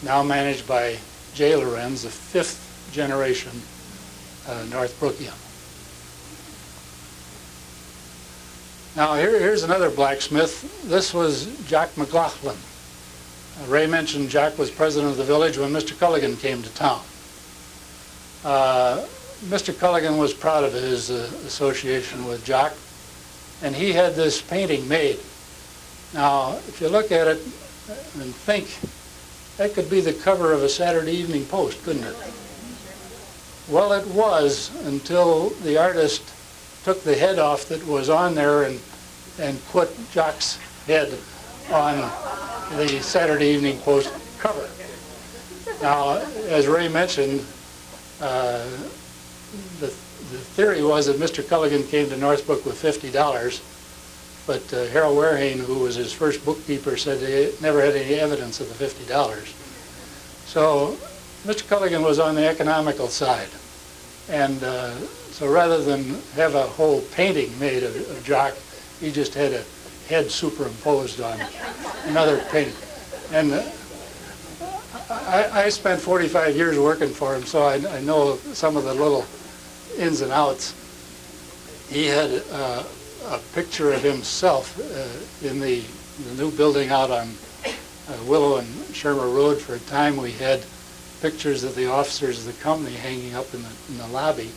now managed by J. Lorenz, the 5th generation Northbrookian. Now here's another blacksmith. This was Jack McLaughlin. Ray mentioned Jack was president of the village when Mr. Culligan came to town. Mr. Culligan was proud of his association with Jack, and he had this painting made. Now, if you look at it and think, that could be the cover of a Saturday Evening Post, couldn't it? Well, it was until the artist took the head off that was on there and put Jack's head on the Saturday Evening Post cover. Now, as Ray mentioned, the theory was that Mr. Culligan came to Northbrook with $50, but Harold Warehane, who was his first bookkeeper, said he never had any evidence of the $50. So Mr. Culligan was on the economical side. And so rather than have a whole painting made of Jock, he just had a head superimposed on another painting. And I spent 45 years working for him, so I know some of the little ins and outs. He had a picture of himself in the new building out on Willow and Shermer Road. For a time we had pictures of the officers of the company hanging up in the lobby.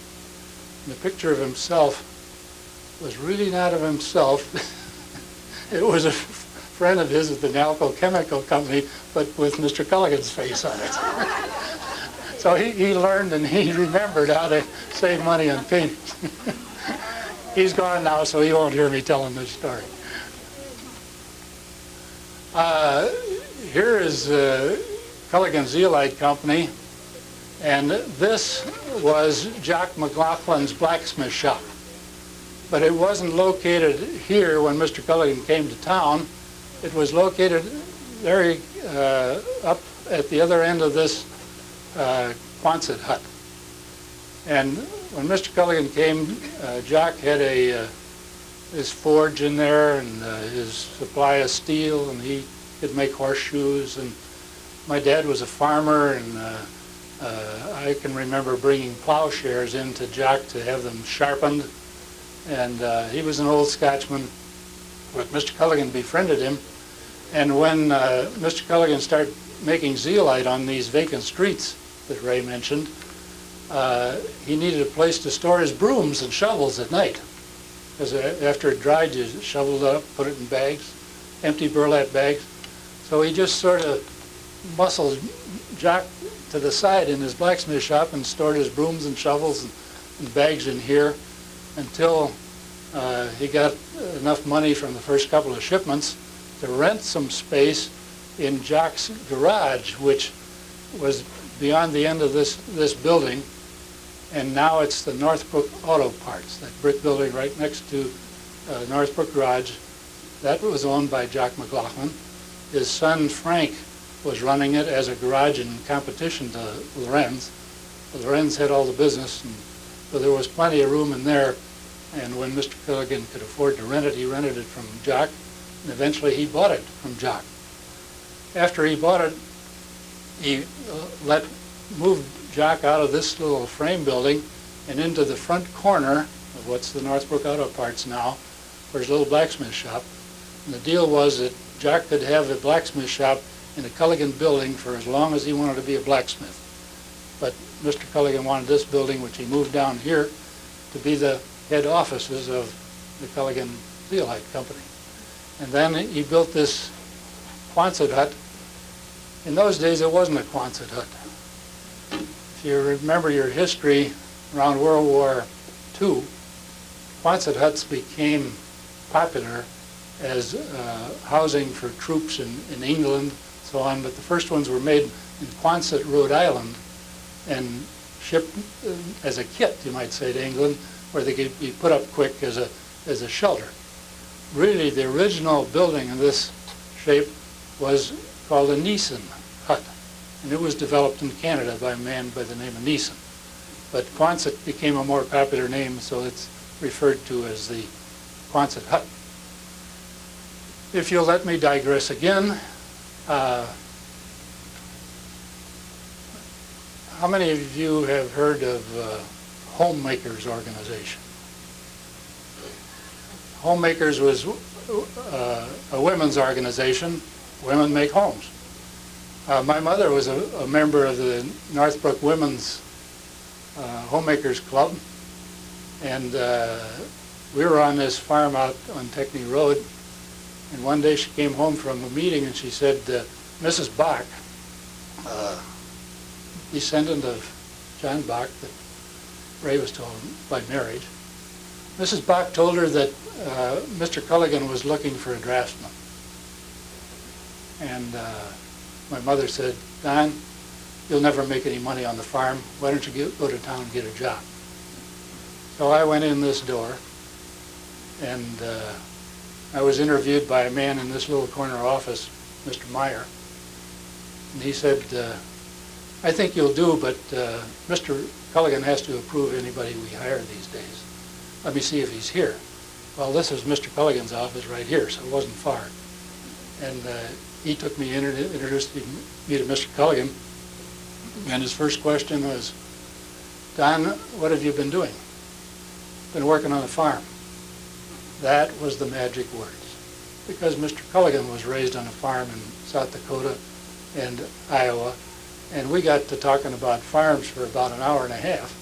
And the picture of himself was really not of himself. It was a friend of his at the Nalco Chemical Company, but with Mr. Culligan's face on it. So he learned and he remembered how to save money on paintings. He's gone now, so he won't hear me telling this story. Here is Culligan Zeolite Company, and this was Jock McLaughlin's blacksmith shop. But it wasn't located here when Mr. Culligan came to town. It was located very up at the other end of this Quonset hut. And when Mr. Culligan came, Jock had his forge in there and his supply of steel, and he could make horseshoes. And my dad was a farmer, and I can remember bringing plowshares into Jock to have them sharpened. And he was an old Scotchman, but Mr. Culligan befriended him. And when Mr. Culligan started making zeolite on these vacant streets that Ray mentioned, he needed a place to store his brooms and shovels at night. Because after it dried, you shoveled it up, put it in bags, empty burlap bags. So he just sort of muscled Jock to the side in his blacksmith shop and stored his brooms and shovels and bags in here until he got enough money from the first couple of shipments to rent some space in Jock's garage, which was beyond the end of this building. And now it's the Northbrook Auto Parts, that brick building right next to Northbrook Garage. That was owned by Jock McLaughlin. His son Frank was running it as a garage in competition to Lorenz. Lorenz had all the business, and so there was plenty of room in there. And when Mr. Culligan could afford to rent it, he rented it from Jock, and eventually he bought it from Jock. After he bought it, he moved Jock out of this little frame building and into the front corner of what's the Northbrook Auto Parts now, for his little blacksmith shop. And the deal was that Jock could have a blacksmith shop in the Culligan building for as long as he wanted to be a blacksmith. But Mr. Culligan wanted this building, which he moved down here, to be the head offices of the Culligan Zeolite Company. And then he built this Quonset hut. In those days, it wasn't a Quonset hut. If you remember your history around World War II, Quonset huts became popular as housing for troops in England, so on. But the first ones were made in Quonset, Rhode Island, and shipped as a kit, you might say, to England. where they could be put up quick as a shelter. Really, the original building in this shape was called a Neeson hut, and it was developed in Canada by a man by the name of Neeson. But Quonset became a more popular name, so it's referred to as the Quonset hut. If you'll let me digress again, how many of you have heard of Homemakers organization? Homemakers was a women's organization. Women make homes. My mother was a member of the Northbrook Women's Homemakers Club, and we were on this farm out on Techney Road, and one day she came home from a meeting and she said, Mrs. Bach, descendant of John Bach that Ray was told by marriage, Mrs. Bach told her that Mr. Culligan was looking for a draftsman. And my mother said, Don, you'll never make any money on the farm. Why don't you go to town and get a job? So I went in this door, and I was interviewed by a man in this little corner office, Mr. Meyer. And he said, I think you'll do, but Mr. Culligan has to approve anybody we hire these days. Let me see if he's here. Well, this is Mr. Culligan's office right here, so it wasn't far. And he took me, introduced me to Mr. Culligan, and his first question was, Don, what have you been doing? Been working on the farm. That was the magic words, because Mr. Culligan was raised on a farm in South Dakota and Iowa, and we got to talking about farms for about an hour and a half.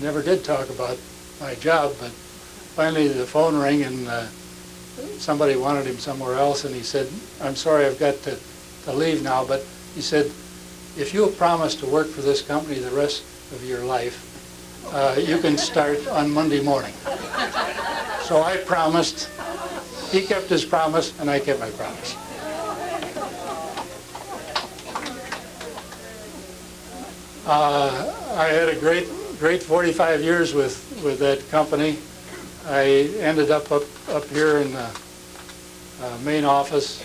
Never did talk about my job, but finally the phone rang and somebody wanted him somewhere else, and he said, I'm sorry, I've got to leave now, but he said, if you'll promise to work for this company the rest of your life, you can start on Monday morning. So I promised, he kept his promise, and I kept my promise. I had a great 45 years with that company. I ended up here in the main office.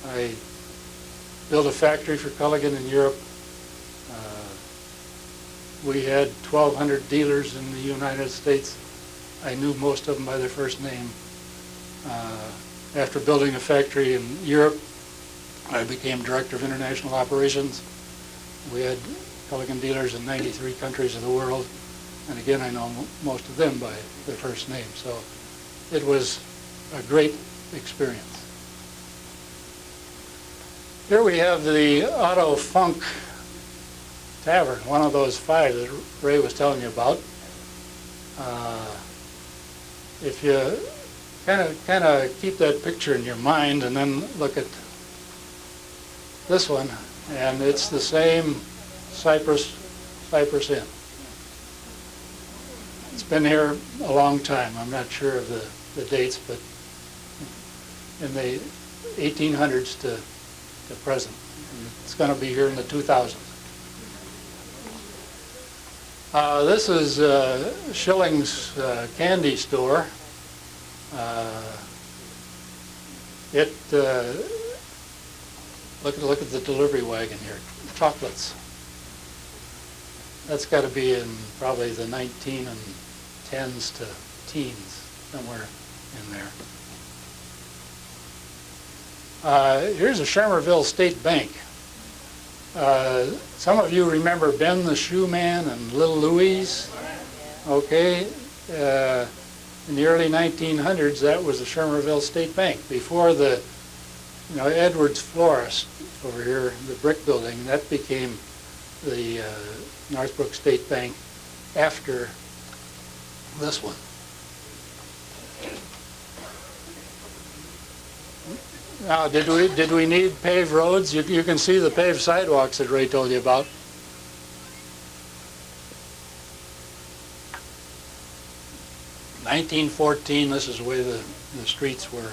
I built a factory for Culligan in Europe. We had 1,200 dealers in the United States. I knew most of them by their first name. After building a factory in Europe, I became Director of International Operations. We had Culligan dealers in 93 countries of the world, and again, I know most of them by their first name, so it was a great experience. Here we have the Auto Funk Tavern, one of those five that Ray was telling you about. If you kind of keep that picture in your mind and then look at this one, and it's the same Cypress Inn. It's been here a long time. I'm not sure of the dates, but in the 1800s to present. And it's going to be here in the 2000s. This is Schilling's candy store. Look at the delivery wagon here. Chocolates. That's got to be in probably the 1910s to teens, somewhere in there. Here's a Shermerville State Bank. Some of you remember Ben the Shoe Man and Little Louise. Okay. In the early 1900s, that was the Shermerville State Bank. Before the, Edwards Florist over here, the brick building, that became the Northbrook State Bank after this one. Now, did we need paved roads? You can see the paved sidewalks that Ray told you about. In 1914, this is the way the streets were,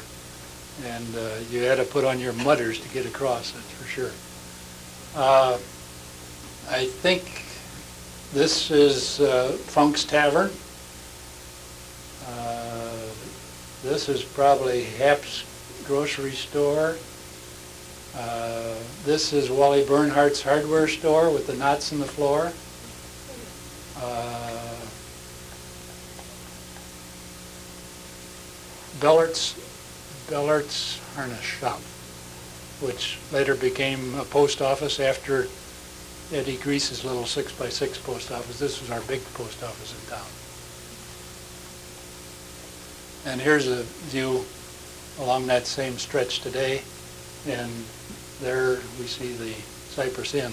and you had to put on your mudders to get across, that's for sure. I think This is Funk's Tavern. This is probably Hap's grocery store. This is Wally Bernhardt's hardware store with the knots in the floor. Bellert's Harness Shop, which later became a post office after Eddie Grease's little 6x6 post office. This was our big post office in town. And here's a view along that same stretch today, and there we see the Cypress Inn,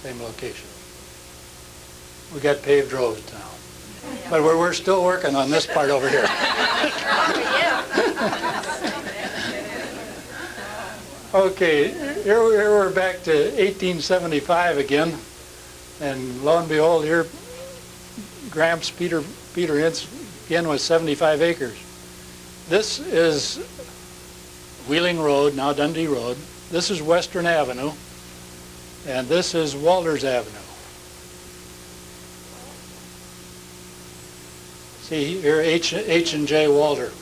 same location. We got paved roads now, but we're still working on this part over here. Okay, here we're back to 1875 again, and lo and behold, here Gramps Peter Hintz again with 75 acres. This is Wheeling Road, now Dundee Road. This is Western Avenue, and this is Walters Avenue. See here, H&J Walter.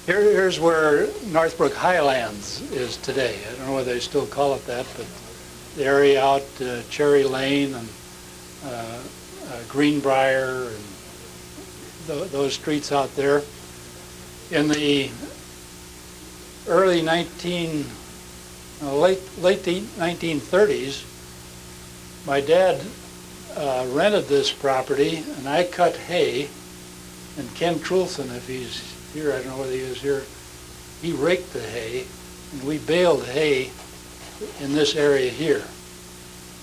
Here's where Northbrook Highlands is today. I don't know whether they still call it that, but the area out Cherry Lane and Greenbrier and those streets out there. In the late 1930s, my dad rented this property, and I cut hay, and Ken Trulson, if he's here, I don't know whether he is here, he raked the hay, and we baled hay in this area here.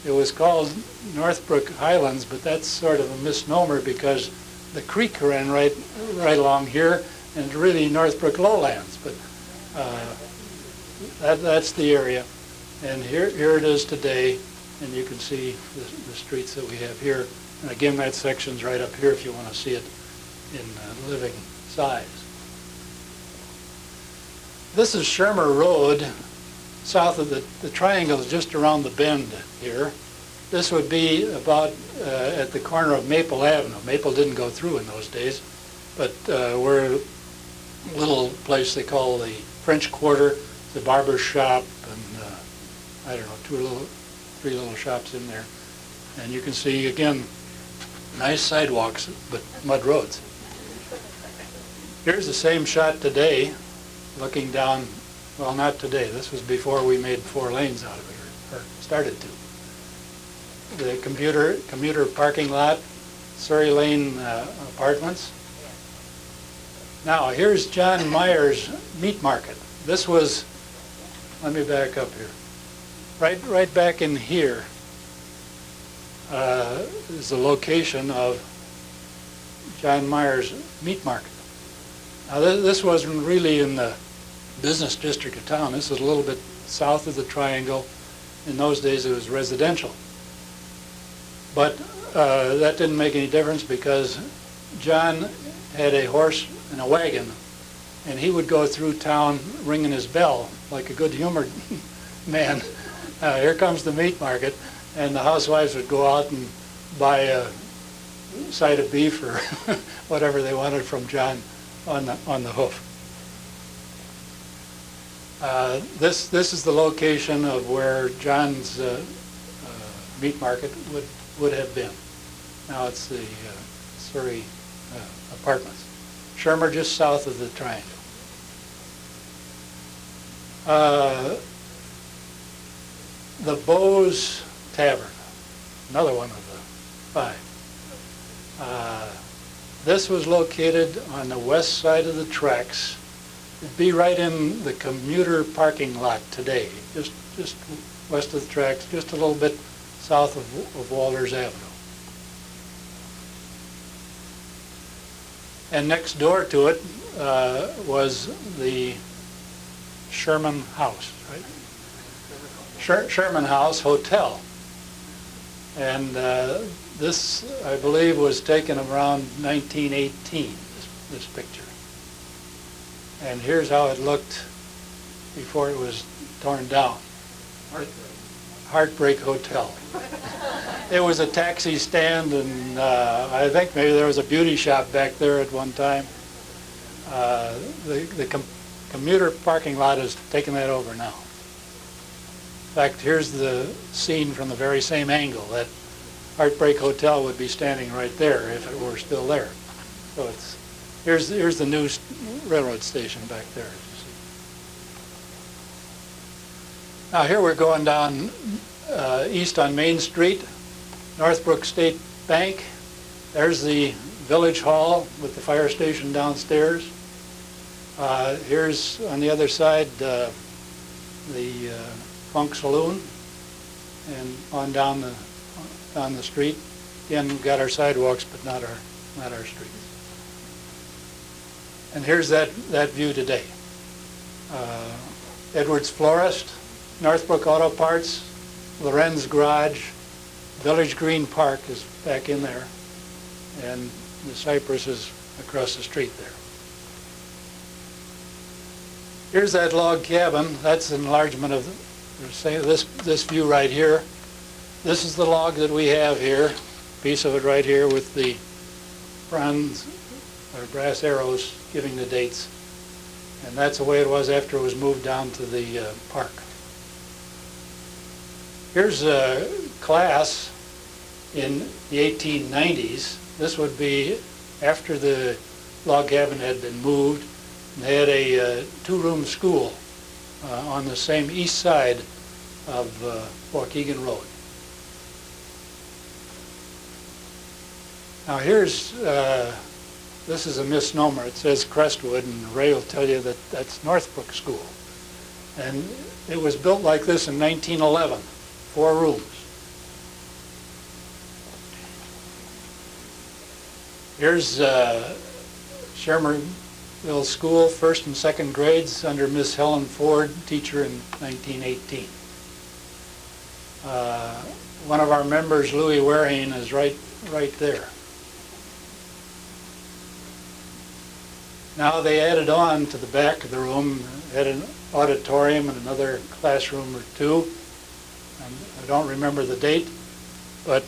It was called Northbrook Highlands, but that's sort of a misnomer because the creek ran right along here, and it's really Northbrook Lowlands, but that's the area. And here it is today, and you can see the streets that we have here. And again, that section's right up here if you want to see it in living size. This is Shermer Road, south of the triangle is just around the bend here. This would be about at the corner of Maple Avenue. Maple didn't go through in those days, but we're a little place they call the French Quarter, the barber shop, and I don't know, three little shops in there. And you can see, again, nice sidewalks, but mud roads. Here's the same shot today, looking down, well, not today. This was before we made 4 lanes out of it, or started to. The commuter parking lot, Surrey Lane Apartments. Now, here's John Meyer's Meat Market. This was, let me back up here. Right back in here is the location of John Meyer's Meat Market. Now, this wasn't really in the business district of town. This was a little bit south of the triangle. In those days, it was residential. But that didn't make any difference because John had a horse and a wagon, and he would go through town ringing his bell like a good-humored man. Here comes the meat market, and the housewives would go out and buy a side of beef or whatever they wanted from John on the hoof. This is the location of where John's meat market would have been. Now it's the Surrey Apartments. Shermer just south of the triangle. The Bowes Tavern, another one of the 5. This was located on the west side of the tracks. It'd be right in the commuter parking lot today, just west of the tracks, just a little bit south of Walters Avenue. And next door to it was the Sherman House, right? Sherman House Hotel. And this, I believe, was taken around 1918, this picture. And here's how it looked before it was torn down. Heartbreak Hotel. It was a taxi stand, and I think maybe there was a beauty shop back there at one time. The commuter parking lot has taken that over now. In fact, here's the scene from the very same angle. That Heartbreak Hotel would be standing right there if it were still there. So here's the new railroad station back there. As you see. Now here we're going down east on Main Street, Northbrook State Bank. There's the Village Hall with the fire station downstairs. Here's on the other side the Funk Saloon, and on down the street. Again, we've got our sidewalks, but not our streets. And here's that view today. Edwards Florist, Northbrook Auto Parts, Lorenz Garage, Village Green Park is back in there, and the Cypress is across the street there. Here's that log cabin. That's an enlargement of this view right here. This is the log that we have here, piece of it right here with the bronze or brass arrows giving the dates. And that's the way it was after it was moved down to the park. Here's a class in the 1890s. This would be after the log cabin had been moved. They had a two-room school on the same east side of Waukegan Road. Now here's, this is a misnomer. It says Crestwood, and Ray will tell you that that's Northbrook School. And it was built like this in 1911, 4 rooms. Here's Shermerville School, 1st and 2nd grades under Miss Helen Ford, teacher in 1918. One of our members, Louis Warehane, is right there. Now they added on to the back of the room, had an auditorium and another classroom or two. And I don't remember the date, but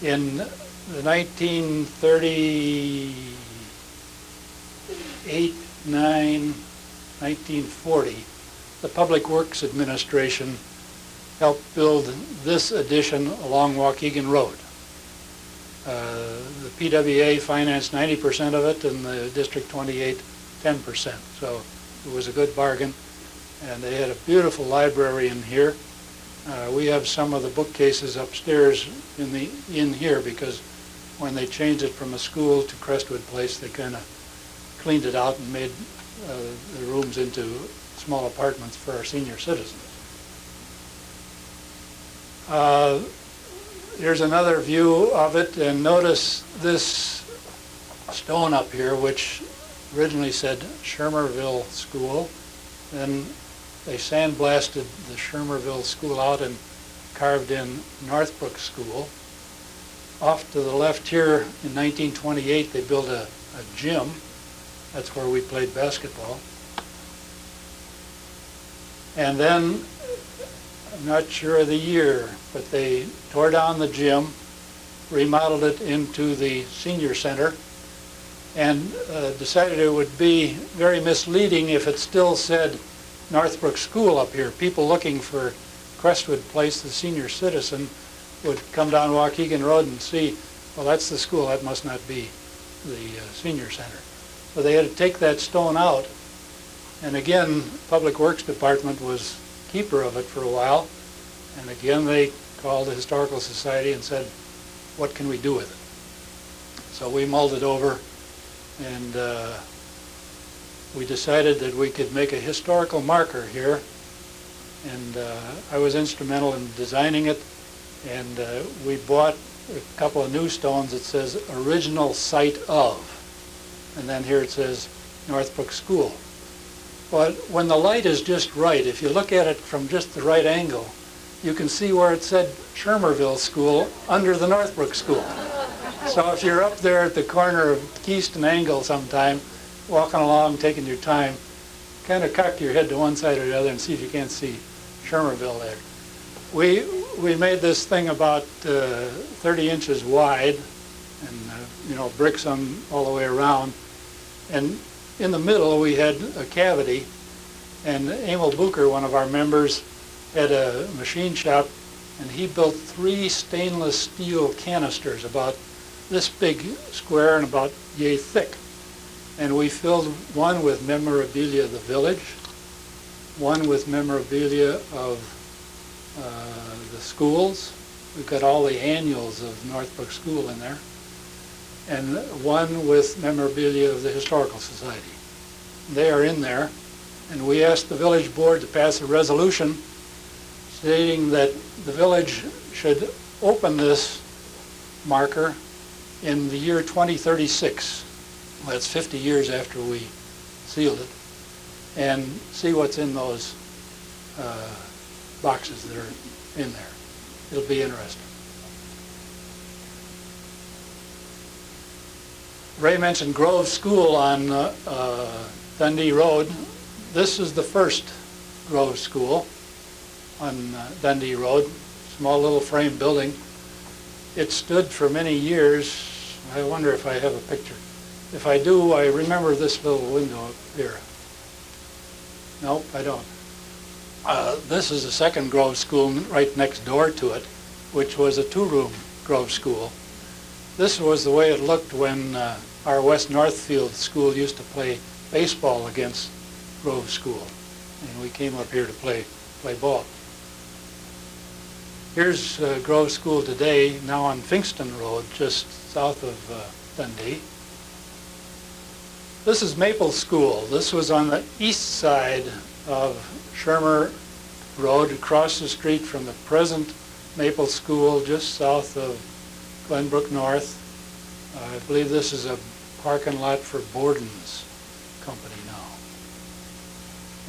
in the 1938, 1940, the Public Works Administration helped build this addition along Waukegan Road. The PWA financed 90% of it, and the District 28 10%. So it was a good bargain, and they had a beautiful library in here. We have some of the bookcases upstairs in here because when they changed it from a school to Crestwood Place, they kind of cleaned it out and made the rooms into small apartments for our senior citizens. Here's another view of it, and notice this stone up here, which originally said Shermerville School. Then they sandblasted the Shermerville School out and carved in Northbrook School. Off to the left here, in 1928, they built a gym. That's where we played basketball. And then, I'm not sure of the year, but they tore down the gym, remodeled it into the senior center, and decided it would be very misleading if it still said Northbrook School up here. People looking for Crestwood Place, the senior citizen, would come down Waukegan Road and see, well, that's the school, that must not be the senior center. So they had to take that stone out, and again, Public Works Department was keeper of it for a while, and again they called the Historical Society and said, what can we do with it? So we mulled it over, and we decided that we could make a historical marker here, and I was instrumental in designing it, and we bought a couple of new stones that says original site of, and then here it says Northbrook School. But when the light is just right, if you look at it from just the right angle, you can see where it said Shermerville School under the Northbrook School. So if you're up there at the corner of Keystone Angle sometime, walking along, taking your time, kind of cock your head to one side or the other and see if you can't see Shermerville there. We made this thing about 30 inches wide, and bricks all the way around. And in the middle we had a cavity, and Emil Bucher, one of our members, had a machine shop, and he built 3 stainless steel canisters about this big square and about yay thick. And we filled one with memorabilia of the village, one with memorabilia of the schools. We've got all the annuals of Northbrook School in there, and one with memorabilia of the Historical Society. They are in there, and we asked the village board to pass a resolution stating that the village should open this marker in the year 2036. Well, that's 50 years after we sealed it, and see what's in those boxes that are in there. It'll be interesting. Ray mentioned Grove School on Dundee Road. This is the first Grove School on Dundee Road, small little frame building. It stood for many years. I wonder if I have a picture. If I do, I remember this little window up here. Nope, I don't. This is the second Grove School right next door to it, which was a 2-room Grove School. This was the way it looked when our West Northfield School used to play baseball against Grove School. And we came up here to play ball. Here's Grove School today, now on Finkston Road, just south of Dundee. This is Maple School. This was on the east side of Shermer Road, across the street from the present Maple School, just south of Glenbrook North. I believe this is a parking lot for Borden's company now.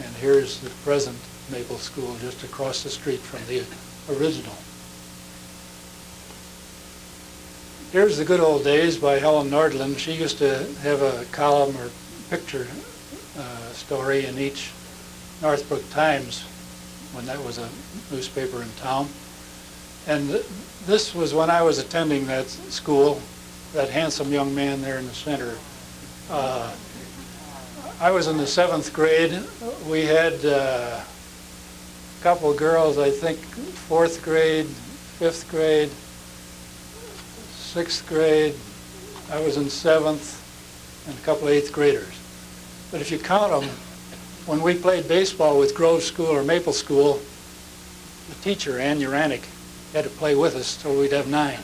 And here's the present Maple School, just across the street from the original. Here's The Good Old Days by Helen Nordland. She used to have a column or picture story in each Northbrook Times when that was a newspaper in town. And this was when I was attending that school, that handsome young man there in the center. I was in the 7th grade. We had a couple of girls, I think 4th grade, 5th grade, 6th grade. I was in 7th, and a couple of 8th graders. But if you count them, when we played baseball with Grove School or Maple School, the teacher, Ann Uranic, had to play with us so we'd have 9.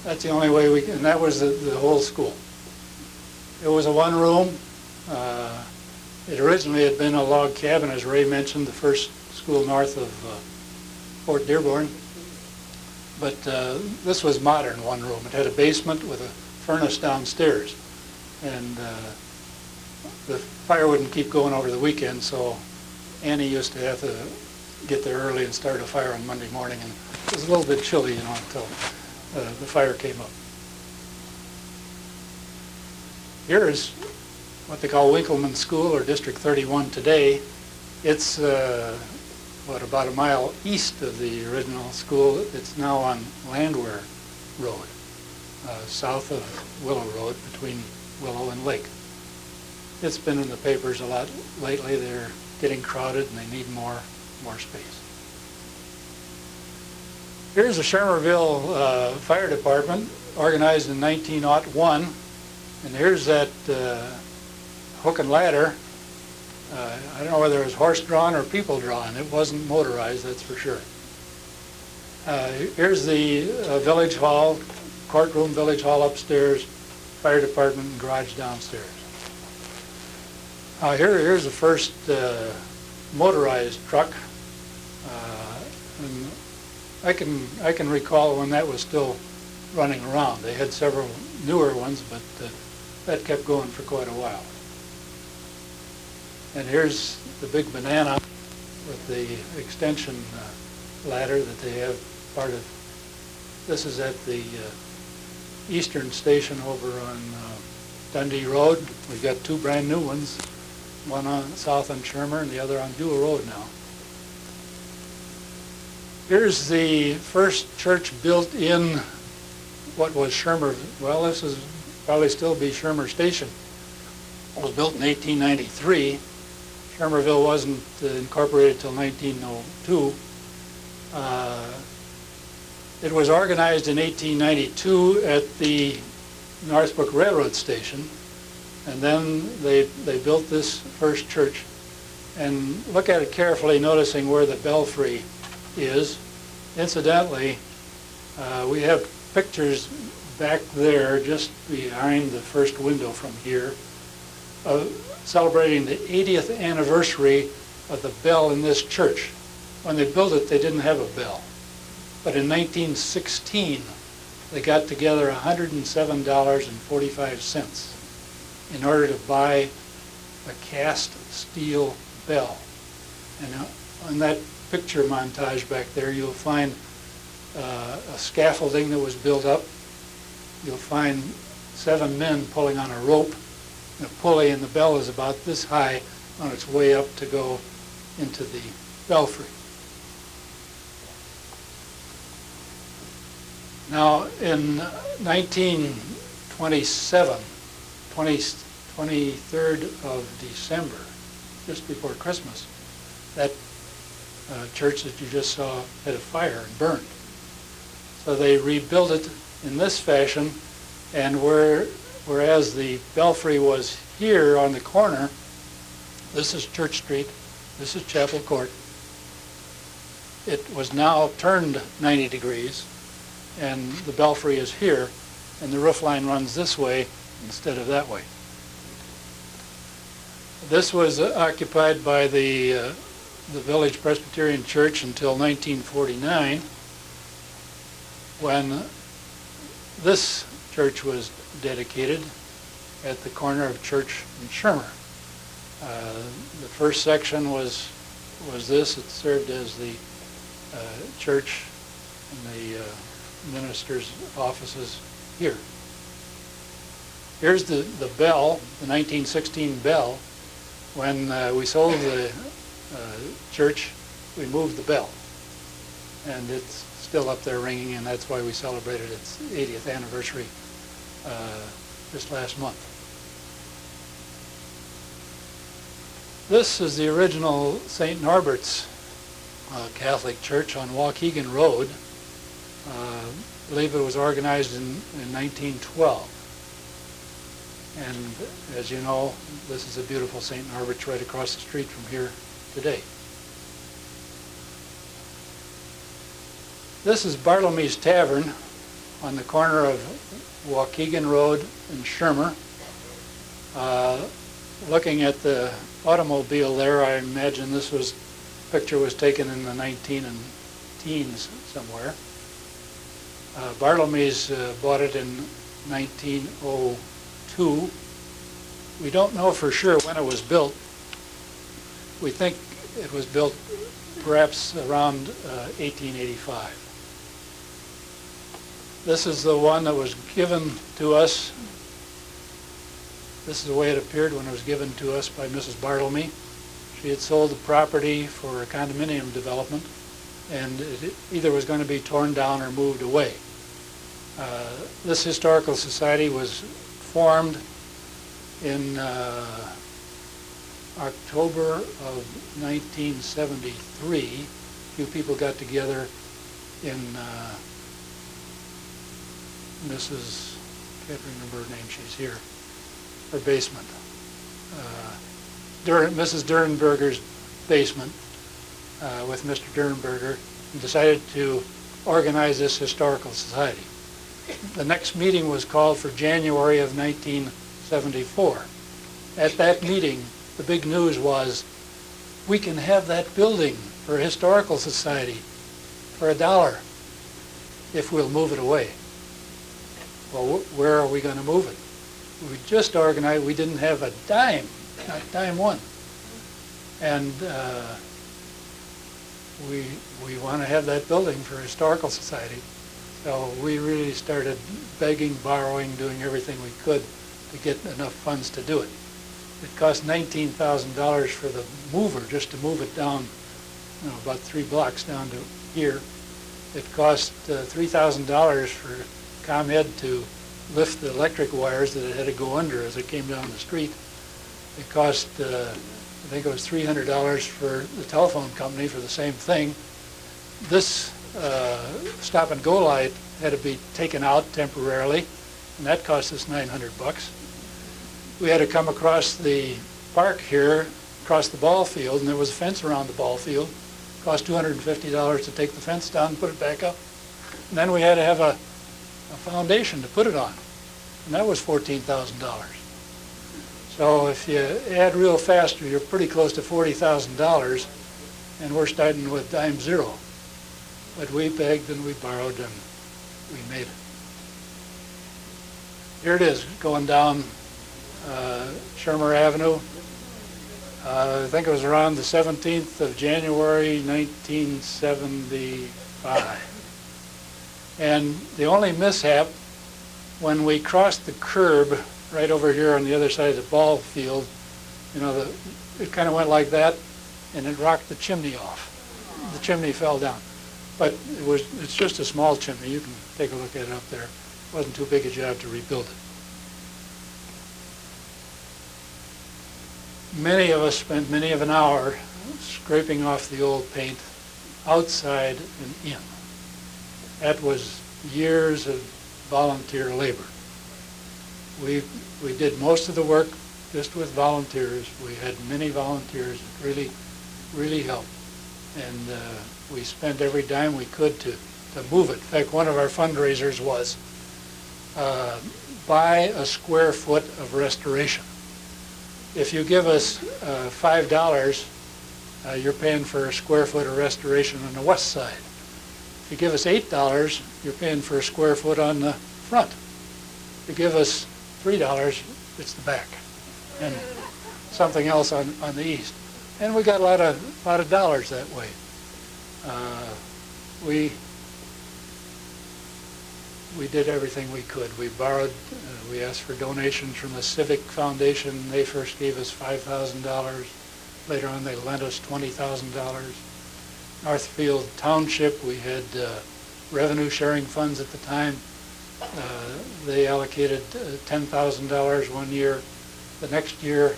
That's the only way and that was the whole school. It was a 1-room. It originally had been a log cabin, as Ray mentioned, the first school north of Fort Dearborn. But this was modern 1-room. It had a basement with a furnace downstairs. And the fire wouldn't keep going over the weekend, so Annie used to have to get there early and start a fire on Monday morning. And it was a little bit chilly, until the fire came up. Here is what they call Winkleman School, or District 31 today. It's about a mile east of the original school. It's now on Landwehr Road, south of Willow Road, between Willow and Lake. It's been in the papers a lot lately. They're getting crowded and they need more space. Here's the Shermerville Fire Department, organized in 1901. And here's that hook and ladder. I don't know whether it was horse-drawn or people-drawn. It wasn't motorized, that's for sure. Here's the village hall, courtroom, village hall upstairs, fire department, and garage downstairs. Here's the first motorized truck. And I can recall when that was still running around. They had several newer ones, but that kept going for quite a while. And here's the big banana with the extension ladder that they have part of. This is at the Eastern Station over on Dundee Road. We've got 2 brand new ones. one on south on Shermer and the other on Dual Road now. Here's the first church built in what was Shermer. Well, this is probably still be Shermer Station. It was built in 1893. Shermerville wasn't incorporated till 1902. It was organized in 1892 at the Northbrook Railroad Station, and then they built this first church. And look at it carefully, noticing where the belfry is. Incidentally, we have pictures back there just behind the first window from here celebrating the 80th anniversary of the bell in this church. When they built it, they didn't have a bell. But in 1916, they got together $107.45 in order to buy a cast steel bell. And on that picture montage back there, you'll find a scaffolding that was built up. You'll find 7 men pulling on a rope, and a pulley, and the bell is about this high on its way up to go into the belfry. Now, in 1927, 23rd of December, just before Christmas, that church that you just saw had a fire and burned. So they rebuilt it in this fashion, and whereas the belfry was here on the corner, this is Church Street, this is Chapel Court. It was now turned 90 degrees, and the belfry is here, and the roof line runs this way instead of that way. This was occupied by the Village Presbyterian Church until 1949, when this church was dedicated at the corner of Church and Shermer. The first section was this. It served as the church and the minister's offices here. Here's the bell, the 1916 bell. When we sold the church, we moved the bell, and it's still up there ringing, and that's why we celebrated its 80th anniversary just last month. This is the original St. Norbert's Catholic Church on Waukegan Road. I believe it was organized in 1912. And as you know, this is a beautiful St. Norbert's right across the street from here today. This is Bartlemy's Tavern on the corner of Waukegan Road and Shermer. Looking at the automobile there, I imagine this picture was taken in the 19-teens somewhere. Bartlemy's bought it in 1902. We don't know for sure when it was built. We think it was built perhaps around 1885. This is the one that was given to us. This is the way it appeared when it was given to us by Mrs. Bartlemy. She had sold the property for a condominium development, and it either was going to be torn down or moved away. This historical society was formed in October of 1973. A few people got together in Mrs. can't remember her name, she's here, her basement. Mrs. Dernberger's basement with Mr. Dernberger, and decided to organize this historical society. The next meeting was called for January of 1974. At that meeting, the big news was, we can have that building for a historical society for $1 if we'll move it away. Well, where are we going to move it? We just organized, we didn't have a dime, not dime one. And we want to have that building for a historical society. So we really started begging, borrowing, doing everything we could to get enough funds to do it. It cost $19,000 for the mover, just to move it down, about 3 blocks down to here. It cost $3,000 for ComEd to lift the electric wires that it had to go under as it came down the street. It cost, I think it was $300 for the telephone company for the same thing. This stop and go light had to be taken out temporarily, and that cost us $900. We had to come across the park here, across the ball field, and there was a fence around the ball field. It cost $250 to take the fence down and put it back up. And then we had to have a foundation to put it on, and that was $14,000. So if you add real fast, you're pretty close to $40,000, and we're starting with dime zero. But we begged and we borrowed and we made it. Here it is, going down Shermer Avenue. I think it was around the 17th of January, 1975. And the only mishap, when we crossed the curb right over here on the other side of the ball field, it kind of went like that, and it rocked the chimney off. The chimney fell down. But it's just a small chimney. You can take a look at it up there. It wasn't too big a job to rebuild it. Many of us spent many of an hour scraping off the old paint outside and in. That was years of volunteer labor. We did most of the work just with volunteers. We had many volunteers that really helped. And we spent every dime we could to move it. In fact, one of our fundraisers was buy a square foot of restoration. If you give us $5, you're paying for a square foot of restoration on the west side. If you give us $8, you're paying for a square foot on the front. If you give us $3, it's the back, and something else on the east. And we got a lot of dollars that way. We did everything we could. We borrowed, we asked for donations from the Civic Foundation. They first gave us $5,000. Later on, they lent us $20,000. Northfield Township, we had revenue sharing funds at the time. They allocated $10,000 one year. The next year,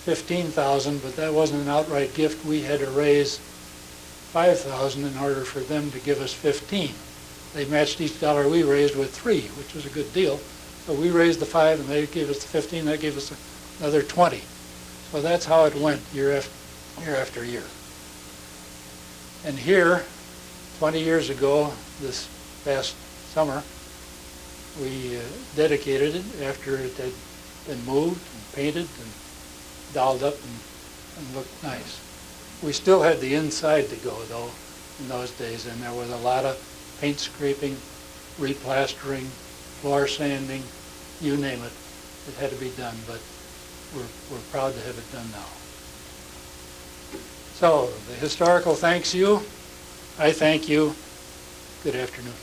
$15,000, but that wasn't an outright gift. We had to raise $5,000 in order for them to give us $15,000. They matched each dollar we raised with $3, which was a good deal. So we raised the $5,000 and they gave us the $15,000. That gave us another $20,000. So that's how it went year after year. And here, 20 years ago, this past summer, we dedicated it after it had been moved and painted and dolled up and looked nice. We still had the inside to go, though, in those days, and there was a lot of paint scraping, replastering, floor sanding, you name it. It had to be done, but we're proud to have it done now. So, the historical thanks you. I thank you. Good afternoon.